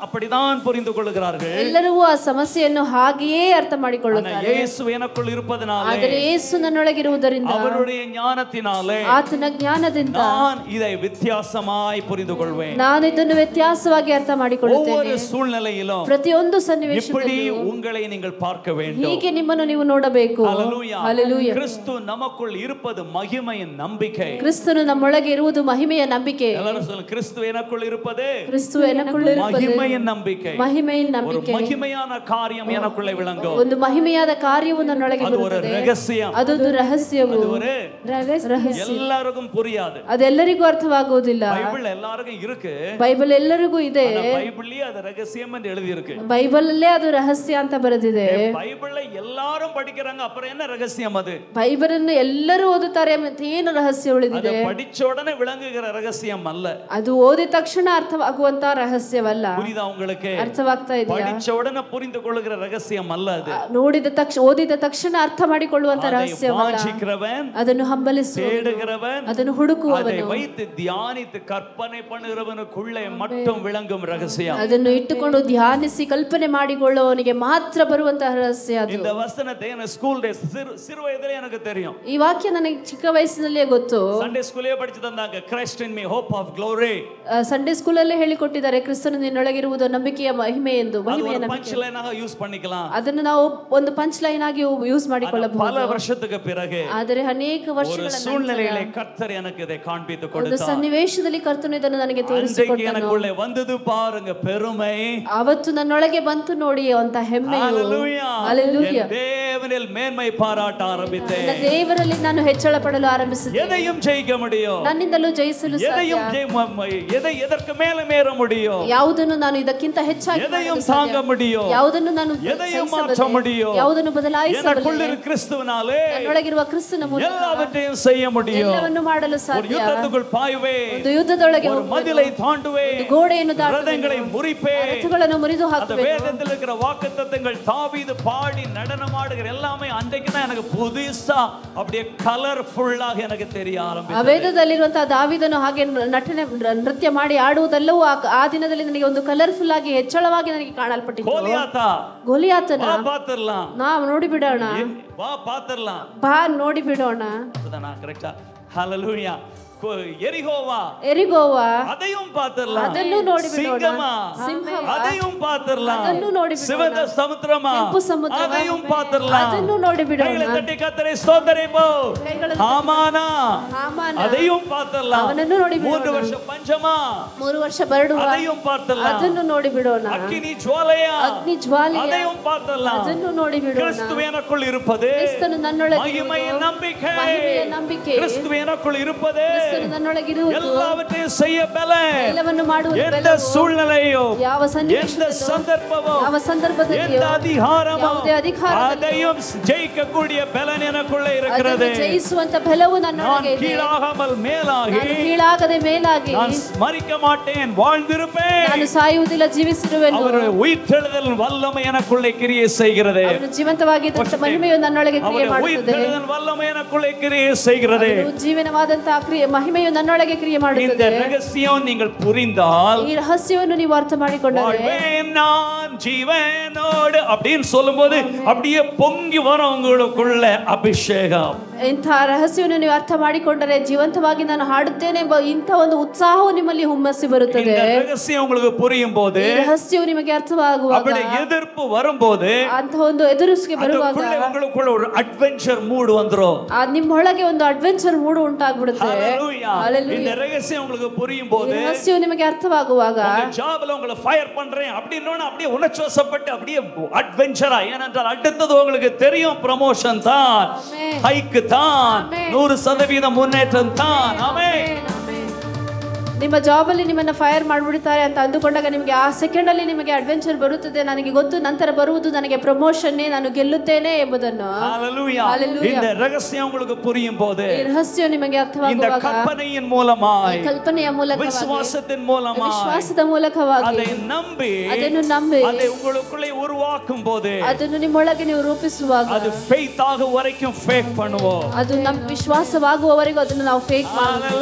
அப்படிதான் புரிந்து கொள்கிறார்கள். ಎಲ್ಲರೂ ಆ ಸಮಸ್ಯೆಯನ್ನು ಹಾಗೆಯೇ ಅರ್ಥ ಮಾಡಿಕೊಳ್ಳುತ್ತಾರೆ. ಯೇಸು எனக்குள் இருப்பதனாலே, ಆದರೆ ಯೇಸು ನನ್ನೊಳಗೆ ಇರುವುದರಿಂದ, அவருடைய ஞானத்தினாலே ಆತನ ಜ್ಞಾನದಿಂದ நான் இதை வித்தியாசமாய் புரிந்து கொள்வேன். ನಾನು ಇದನ್ನು ವ್ಯತ್ಯಾಸವಾಗಿ ಅರ್ಥ ಮಾಡಿಕೊಳ್ಳುತ್ತೇನೆ. ஒவ்வொரு சூழ்நிலையிலும் ಪ್ರತಿಯೊಂದು இப்படி ಸನ್ನಿವೇಶದಲ್ಲಿ உங்களை நீங்கள் பார்க்க வேண்டும். ಹೀಗೆ ನಿಮ್ಮನ್ನು ನೀವು ನೋಡಬೇಕು. ஹல்லேலூயா. ಹಲ್ಲೆಲೂಯಾ. கிறிஸ்து நமக்குள் இருப்பது மகிமையின் நம்பிக்கை. ಕ್ರಿಸ್ತನು ನಮ್ಮೊಳಗೆ ಇರುವುದು ಮಹಿಮೆಯ ನಂಬಿಕೆ. எல்லாரும் சொல்லுங்க, கிறிஸ்து எனக்குள் இருப்பது ಕ್ರಿಸ್ತು எனக்குள்ள ಇರುವುದು மகிமையின் நம்பிக்கை. ಮಹಿಮೆಯ ஒரு ನಂಬಿಕೆ. மகிமையான காரியம் எனக்குள்ளே விளங்கும். ಒಂದು ಮಹಿಮೆಯಾದ ಕಾರ್ಯವು ನನ್ನೊಳಗೆ அது ஒரு ಬರುತ್ತದೆ. ரகசியம். ಅದೊಂದು ರಹಸ್ಯವು. அது ஒரு ರಹಸ್ಯ. எல்லாருக்கும் புரியாது. ಅದೆಲ್ಲರಿಗೂ ಅರ್ಥವಾಗುವುದಿಲ್ಲ. பைபிள் எல்லாருக்கும் இருக்கு. ಬೈಬಲ್ ಎಲ್ಲರಿಗೂ ಇದೆ. ஆனா பைபிள்லயே அது ரகசியம் என்று எழுதி இருக்கு. ಬೈಬಲ್ ಅಲ್ಲೇ ಅದು ರಹಸ್ಯ ಅಂತ ಬರೆದಿದೆ. பைபிளை எல்லாரும் படிக்கிறாங்க, அப்புறம் என்ன ரகசியம் அது? ಬೈಬಲ್ ಅನ್ನು ಎಲ್ಲರೂ ಓದುತ್ತಾರೆ, ಮತ್ತೆ ಏನು ರಹಸ್ಯ ಉಳಿದಿದೆ? அது படிச்ச உடனே விளங்குகிற ரகசியம் அல்ல. ಅದು ಓದಿದ ತಕ್ಷಣ ಅರ್ಥವಾಗುವಂತ ರಹಸ್ಯವಲ್ಲ. புரியுதா உங்களுக்கு? ಅರ್ಥವಾಗ್ತಾ ಇದೆಯಾ? படிச்ச உடனே புரிந்து கொள்ளுகிற ரகசியம் அல்ல அது. ನೋಡಿದ ತಕ್ಷಣ, ಓದಿದ ತಕ್ಷಣ ಅರ್ಥ ಮಾಡಿಕೊಳ್ಳುವಂತ ರಹಸ್ಯವಲ್ಲ. வாஞ்சிக்கிறவன், ಅದನ್ನು ಹಂಬಲಿಸುವವನು, தேடுகிறவன், ಅದನ್ನು ಹುಡುಕುವವನು, அதை வைத்து தியானித்து கற்பனை பண்ணுகிறவனுக்குள்ளே மட்டும் விளங்கும் ரகசியம். ಅದನ್ನು ಇಟ್ಟುಕೊಂಡು ಧ್ಯಾನಿಸಿ ಕಲ್ಪನೆ ಮಾಡಿಕೊಳ್ಳುವವನಿಗೆ ಮಾತ್ರ ಬರುವಂತಹ ರಹಸ್ಯ ಅದು. இந்த வசனத்தை நான் ஸ்கூல் டேஸ் சிறு வயதிலே எனக்கு தெரியும். ಈ ವಾಕ್ಯ ನನಗೆ ಚಿಕ್ಕ ವಯಸ್ಸಿನಲ್ಲೇ ಗೊತ್ತು. ಸಂಡೇ ಸ್ಕೂಲೇ படிச்சு தந்தாங்க. Christ in me hope of glory. Sunday school ಅಲ್ಲೇ ಹೇಳಿಕೊಟ್ಟಿದ್ದಾರೆ, ಕ್ರಿಸ್ತನು ನಿನ್ನೊಳಗಿರುವುದು ನಂಬಿಕೆಯ ಮಹಿಮೆ ಎಂದು. ಮಹಿಮೆಯ ನಂಬಿಕೆ. ಪಂಚ್ ಲೈನ್ ಆಗಿ ಯೂಸ್ பண்ணிக்கலாம். ಅದನ್ನು ನಾವು ಒಂದು ಪಂಚ್ ಲೈನ್ ಆಗಿ ಯೂಸ್ ಮಾಡಿಕೊಳ್ಳಬಹುದು. பல வருஷத்துக்கு பிறகு ಆದರೆ ಅನೇಕ ವರ್ಷಗಳ ஒரு சூழ்நிலையிலே கர்த்தர் எனக்கு இதை காண்பித்து ಒಂದು கொடுத்தார். ಸನ್ನಿವೇಶದಲ್ಲಿ ಕರ್ತನು ಇದನ್ನು ನನಗೆ ತೋರಿಸಿಕೊಟ್ಟನು. எனக்குள்ளே வந்தது பாருங்க பெருமை. ಅವತ್ತು ನನ್ನೊಳಗೆ ಬಂತು ನೋಡಿ ಅಂತ ಹೆಮ್ಮೆ. ஹalleluya. ಹಲ್ಲೆಲೂಯಾ. தேவனில் மேன்மை பாராட்ட ஆரம்பித்தேன். ನನ್ನ ದೇವರಲ್ಲಿ ನಾನು ಹೆಚ್ಚಳ ಪಡಲು ಆರಂಭಿಸಿದೆ. எதையும் ஜெயிக்க முடியும். ನನ್ನಿಂದಲೂ ಜಯಿಸಲು ಸಾಧ್ಯ. எதற்கு மேல மேற முடியும். ಯಾವುದನ್ನು ನಾನು ಇದಕ್ಕಿಂತ ಹೆಚ್ಚಾಗಿ எதையும் தாங்க முடியும். ಯಾವುದನ್ನು ನಾನು எதையும் மாற்ற முடியும். ಯಾವುದನ್ನು ಬದಲಾಯಿಸಬಲ್ಲೆ. எனக்குள்ள கிறிஸ்துவினாலே ನನ್ನೊಳಗಿರುವ ಕ್ರಿಸ್ತನ ಮೂಲಕ எல்லாவற்றையும் செய்ய முடியும். ಎಲ್ಲವನ್ನೂ ಮಾಡಲು ஒரு ಸಾಧ್ಯ. யுத்தத்துக்குள் பாய்வேன். ಒಂದು ಯುದ್ಧದೊಳಗೆ ஒரு மதிலை தாண்டுவேன். ಒಂದು ಗೋಡೆಯನ್ನು ದಾಟುವೆನು. ரதங்களை முறிப்பேன். ರಥಗಳನ್ನು ಮುರಿದು அந்த ಹಾಕುವೆನು. வேதத்தில் இருக்கிற வாக்குத்தத்தங்கள் தாவீது பாடி நடனமாடுகிற எல்லாமே அன்றைக்கு தான் எனக்கு புதுசா அப்படியே கலர்ஃபுல்லாக எனக்கு தெரிய ஆரம்பிச்சது. ಆ ವೇದದಲ್ಲಿರುವಂತಹ ದಾವೀದನು ಹಾಗೆ ನೃತ್ಯ ಮಾಡಿ ಆಡುವುದೆಲ್ಲವೂ ಆ ದಿನದಲ್ಲಿ ನನಗೆ ಒಂದು ಕಲರ್ಫುಲ್ ಆಗಿ ಹೆಚ್ಚಳವಾಗಿ ನನಗೆ ಕಾಣಲ್ಪಟ್ಟಿತು. ಗೋಲಿಯಾತನ பாத்துறலாம். ನಾವು ನೋಡಿ ಬಿಡೋಣ. வா பாத்துறலாம். ಬಾ ನೋಡಿ ಬಿಡೋಣ. அதுதானா கரெக்ட்டா? ஹalleluya. எரிகோவா, அதையும் பாத்துறலாம். ಅದನ್ನು ನೋಡಿ ಬಿಡೋಣ. சிங்கமா, அதையும் பாத்துறலாம். ಅದನ್ನು ನೋಡಿ ಬಿಡೋಣ. சிவந்த சமுத்திரமா, ಕೆಂಪು ಸಮುದ್ರ, அதையும் பாத்துறலாம். ಅದನ್ನು ನೋಡಿ ಬಿಡೋಣ. கைகளை தட்டி கர்த்தரை ஸ்தோத்திரிப்போ. ಹಾಮಾನಾ, அதையும் பாத்துறலாம். ಅವನನ್ನು ನೋಡಿ ಬಿಡೋಣ. 3 ವರ್ಷ ಪಂಚಮಾ, 3 ವರ್ಷ ಬರಡುವ, அதையும் பாத்துறலாம். ಅದನ್ನು ನೋಡಿ ಬಿಡೋಣ. ಅಗ್ನಿ ಜ್ವಾಲೆಯ, ಅಗ್ನಿ ಜ್ವಾಲೆಯ, அதையும் பாத்துறலாம். ಅದನ್ನು ನೋಡಿ ಬಿಡೋಣ. கிறிஸ்து எனக்குள் இருப்பது ಕ್ರಿಸ್ತನು ನನ್ನೊಳಗೆ மகிமையின் நம்பிக்கை. ಮಹಿಮೆಯ ನಂಬಿಕೆ. கிறிஸ்து எனக்குள் இருப்பது ನನ್ನೊಳಗಿರುವುದು எல்லாவற்றையும் செய்ய பலன். ಎಲ್ಲವನ್ನು ಮಾಡುವ எந்த சூழ்நிலையோ, ಯಾವ எந்த சந்தர்ப்பமோ, ಯಾವ ಸಂದರ್ಭದಲ್ಲಿ எந்த அதிகாரமோ, ಯಾವುದೇ ಅಧಿಕಾರದಲ್ಲಿ அதையும் ஜெயிக்கக்கூடிய பலன் எனக்குள்ளே இருக்கிறது. ಜಯಿಸುವಂತ ಬಲವು நான் ನನ್ನೊಳಗೆ ಇದೆ. கீழாகாமல் மேலாகி, ನಾನು ಕೀಳಾಗದೆ ಮೇಲಾಗಿ, நான் மரிக்க மாட்டேன், வாழ்ந்திருப்பேன். ನಾನು ಸಾಯುವುದಿಲ್ಲ, ಜೀವಿಸಿರುವೆನು. அவருடைய ಉಯಿರ್ತೆಳುதல் வல்லமை எனக்குள்ளே கிரியை செய்கிறது. ಅವನು ಜೀವಂತವಾಗಿದ್ದಂತ ಮಹಿಮೆಯು ನನ್ನೊಳಗೆ ಕ್ರಿಯೆ ಮಾಡುತ್ತದೆ. உயிர்த்தெழுதல் வல்லமை எனக்குள்ளே கிரியை செய்கிறது. ಜೀವನವಾದಂತಹ ಮಹಿಮೆಯು ನನ್ನೊಳಗೆ ಕ್ರಿಯೆ இந்த ಮಾಡುತ್ತದೆ. ரகசியம் நீங்கள் புரிந்தால், ಈ ರಹಸ್ಯವನ್ನು ನೀವು ಅರ್ಥ ಮಾಡಿಕೊಂಡರೆ, நான் ஜீவனோடு அப்படின்னு சொல்லும்போது அப்படியே பொங்கி வரும் உங்களுக்குள்ள ಅಭಿಷೇகம். ಇಂತಹ ರಹಸ್ಯವನ್ನು ನೀವು ಅರ್ಥ ಮಾಡಿಕೊಂಡರೆ, ಜೀವಂತವಾಗಿ ನಾನು ಹಾಡುತ್ತೇನೆ ಎಂಬ ಇಂಥ ಒಂದು ಉತ್ಸಾಹವು ನಿಮ್ಮಲ್ಲಿ ಹುಮ್ಮಸ್ಸಿ ಬರುತ್ತದೆ. இந்த ரகசியம் உங்களுக்கு புரியும் போது, ಈ ರಹಸ್ಯವು ನಿಮಗೆ ಅರ್ಥವಾಗುವಾಗ, அப்படி எதிர்ப்பு வரும்போது, ಅಂತ ಒಂದು ಎದುರಿಸುವಿಕೆ ಬರುವಾಗ உங்களுக்குள்ள ஒரு அட்வென்ச்சர் மூட் வந்துரும். ನಿಮ್ಮೊಳಗೆ ಒಂದು ಅಡ್ವೆಂಚರ್ ಮೂಡ್ ಉಂಟಾಗ್ಬಿಡುತ್ತೆ. இந்த ரகசியம் உங்களுக்கு புரியும் போது, ರಹಸ್ಯವು ನಿಮಗೆ ಅರ್ಥವಾಗುವಾಗ, ஜாப்ல உங்களை ஃபயர் பண்றேன் அப்படினோன அப்படியே உணர்ச்சிவசப்பட்டு அப்படியே அட்வென்ச்சரா, ஏனென்றால் அடுத்தது உங்களுக்கு தெரியும், ப்ரமோஷன் தான், ஹைக் தான், 100% முன்னேற்றம் தான். ஆமென். ನಿಮ್ಮ ಜಾಬ್ ಅಲ್ಲಿ ನಿಮ್ಮನ್ನ ಫೈರ್ ಮಾಡ್ಬಿಡ್ತಾರೆ ಅಂತ ಅಂದುಕೊಂಡಾಗ ನಿಮಗೆ ಆ ಸೆಕೆಂಡ್ ಅಲ್ಲಿ ನಿಮಗೆ ಅಡ್ವೆಂಚರ್ ಬರುತ್ತದೆ. ನನಗೆ ಗೊತ್ತು ನಂತರ ಬರುವುದು ನನಗೆ ಪ್ರಮೋಷನ್, ನಾನು ಗೆಲ್ಲುತ್ತೇನೆ ಎಂಬುದನ್ನು. ஹalleluya. இந்த ரகசியம் உங்களுக்கு புரியும் போது, ಈ ರಹಸ್ಯ ನಿಮಗೆ இந்த ಅರ್ಥವಾಗುವಾಗ, கற்பனையின் மூலமாய், ಕಲ್ಪನೆಯ ಮೂಲಕವಾಗಿ, விசுவாசத்தின் மூலமாய், ವಿಶ್ವಾಸದ ಮೂಲಕವಾಗಿ, அதை நம்பி, ಅದನ್ನು ನಂಬಿ, அதை உங்களுக்குள்ளே உருவாக்கும் போது, ಅದನ್ನು ನಿಮ್ಮೊಳಗೆ ನೀವು ರೂಪಿಸುವಾಗ, அது faith ஆக வரைக்கும் ஃபேக் பண்ணுவோம். ಅದು ನಮ್ಮ ವಿಶ್ವಾಸವಾಗುವವರೆಗೂ ಅದನ್ನು ನಾವು ಫೇಕ್ ಮಾಡುತ್ತೇವೆ.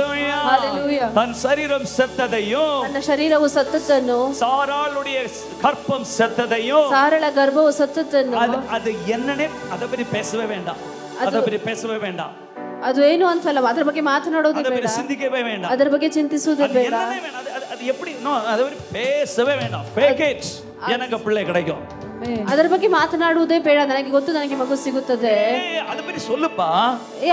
ஹalleluya. தன் சரீரம் செத்ததையும், ನನ್ನ ಶರೀರವು ಸತ್ತದ್ದನ್ನು, சாராளுடைய கற்பம் செத்ததையும், ಸಾರಳ ಗರ್ಭವು ಸತ್ತದ್ದನ್ನು, அது என்னன்னே அதை பத்தி பேசவே வேண்டாம். அதை பத்தி பேசவே வேண்டாம். ಅದು ಏನು ಅಂತಲ್ಲ, ಅದರ ಬಗ್ಗೆ ಮಾತನಾಡೋದೇ ಬೇಡ, சிந்திக்கவே வேண்டாம், ಅದರ ಬಗ್ಗೆ ಚಿಂತಿಸುವುದೇ ಬೇಡ. அது எப்படி அதை பத்தி பேசவே வேண்டாம். ஃபேக் இட், எனக்கு பிள்ளை கிடைக்கும். ಅದರ ಬಗ್ಗೆ ಮಾತನಾಡುವುದೇ ಬೇಡ, ನನಗೆ ಗೊತ್ತು ನನಗೆ ಮಗು ಸಿಗುತ್ತದೆ. ಅದ ಬಗ್ಗೆ சொல்லப்பா,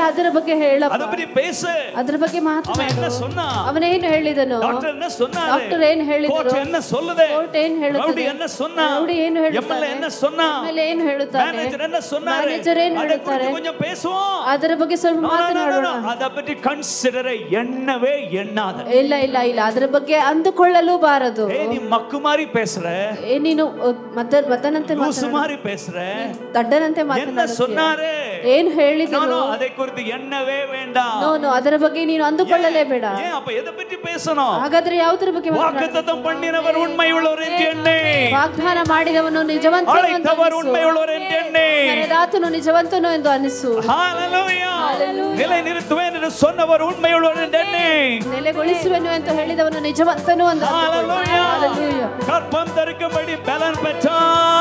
ಅದರ ಬಗ್ಗೆ ಹೇಳಪ್ಪ, ಅದ ಬಗ್ಗೆ பேசு, ಅದರ ಬಗ್ಗೆ ಮಾತನಾಡು. ಅವನು என்ன சொன்னா, ಅವನೇನು ಹೇಳಿದನು, ಡಾಕ್ಟರ್ என்ன சொன்னாரு, ಡಾಕ್ಟರ್ ಏನು ಹೇಳಿದರು, ಕೋಚ್ என்ன சொல்லுதே, ಕೋಚ್ ಏನು ಹೇಳುತ್ತದೆ, ರೌಡಿ என்ன சொன்னா, ರೌಡಿ ಏನು ಹೇಳುತ್ತಾನೆ, ಎಮ್ಎಲ್ಎ என்ன சொன்னா, ಎಮ್ಎಲ್ಎ ಏನು ಹೇಳುತ್ತಾನೆ, ಮ್ಯಾನೇಜರ್ என்ன சொன்னாரு, ಮ್ಯಾನೇಜರ್ ಏನು ಹೇಳುತ್ತಾರೆ, கொஞ்சம் பேசுவோம். ಅದರ ಬಗ್ಗೆ ಸ್ವಲ್ಪ ಮಾತನಾಡೋಣ. ಅದ ಬಗ್ಗೆ ಕನ್ಸಿಡರ್ ಎಣ್ಣವೇ ಎಣ್ಣಾದ. ಇಲ್ಲ ಇಲ್ಲ ಇಲ್ಲ, ಅದರ ಬಗ್ಗೆ ಅಂದುಕೊಳ್ಳಲು ಬಾರದು. ನೀ ಮಕ್ಕು ಮಾರಿ ಪೇಸ್ರ, ನೀನು ಮತನಂತೆ ಮಾರಿ பேசுற, ದಡ್ಡನಂತೆ சொன்னாரு, ಏನು ಹೇಳಿದನು, அதை குறித்து ಎಣ್ಣವೇ வேண்டாம். ನೋ ಅದರ ಬಗ್ಗೆ ನೀನು ಅಂದುಕೊಳ್ಳಲೇ ಬೇಡ. அப்ப எதை பற்றி பேசணும்? ಹಾಗಾದ್ರೆ ಯಾವುದರ ಬಗ್ಗೆ வாக்குத்தத்தம் பண்ணினவர் உண்மையுள்ளவர் என்று எண்ணி, ವಾಗ್ದಾನ ಮಾಡಿದವನು ನಿಜವಂತನು ಎಂದು ಅழைத்தவர் ಉண்மையுள்ளவர் ಎಂದು ಎಣ್ಣಿ, ಕರೆದಾತನು ನಿಜವಂತನು ಎಂದು ಅನಿಸು. ಹalleluya. நிலை நிறுத்துவேன் என்று சொன்னவர் உண்மையுள்ளவர் என்று ಎಣ್ಣಿ, ನೆಲೆಗೊಳಿಸುವೆನು ಎಂದು ಹೇಳಿದವನು ನಿಜವಂತನು ಎಂದು. ಹalleluya. ಹalleluya. கற்பம் தரிக்கும்படி பலன் பெற்றார்.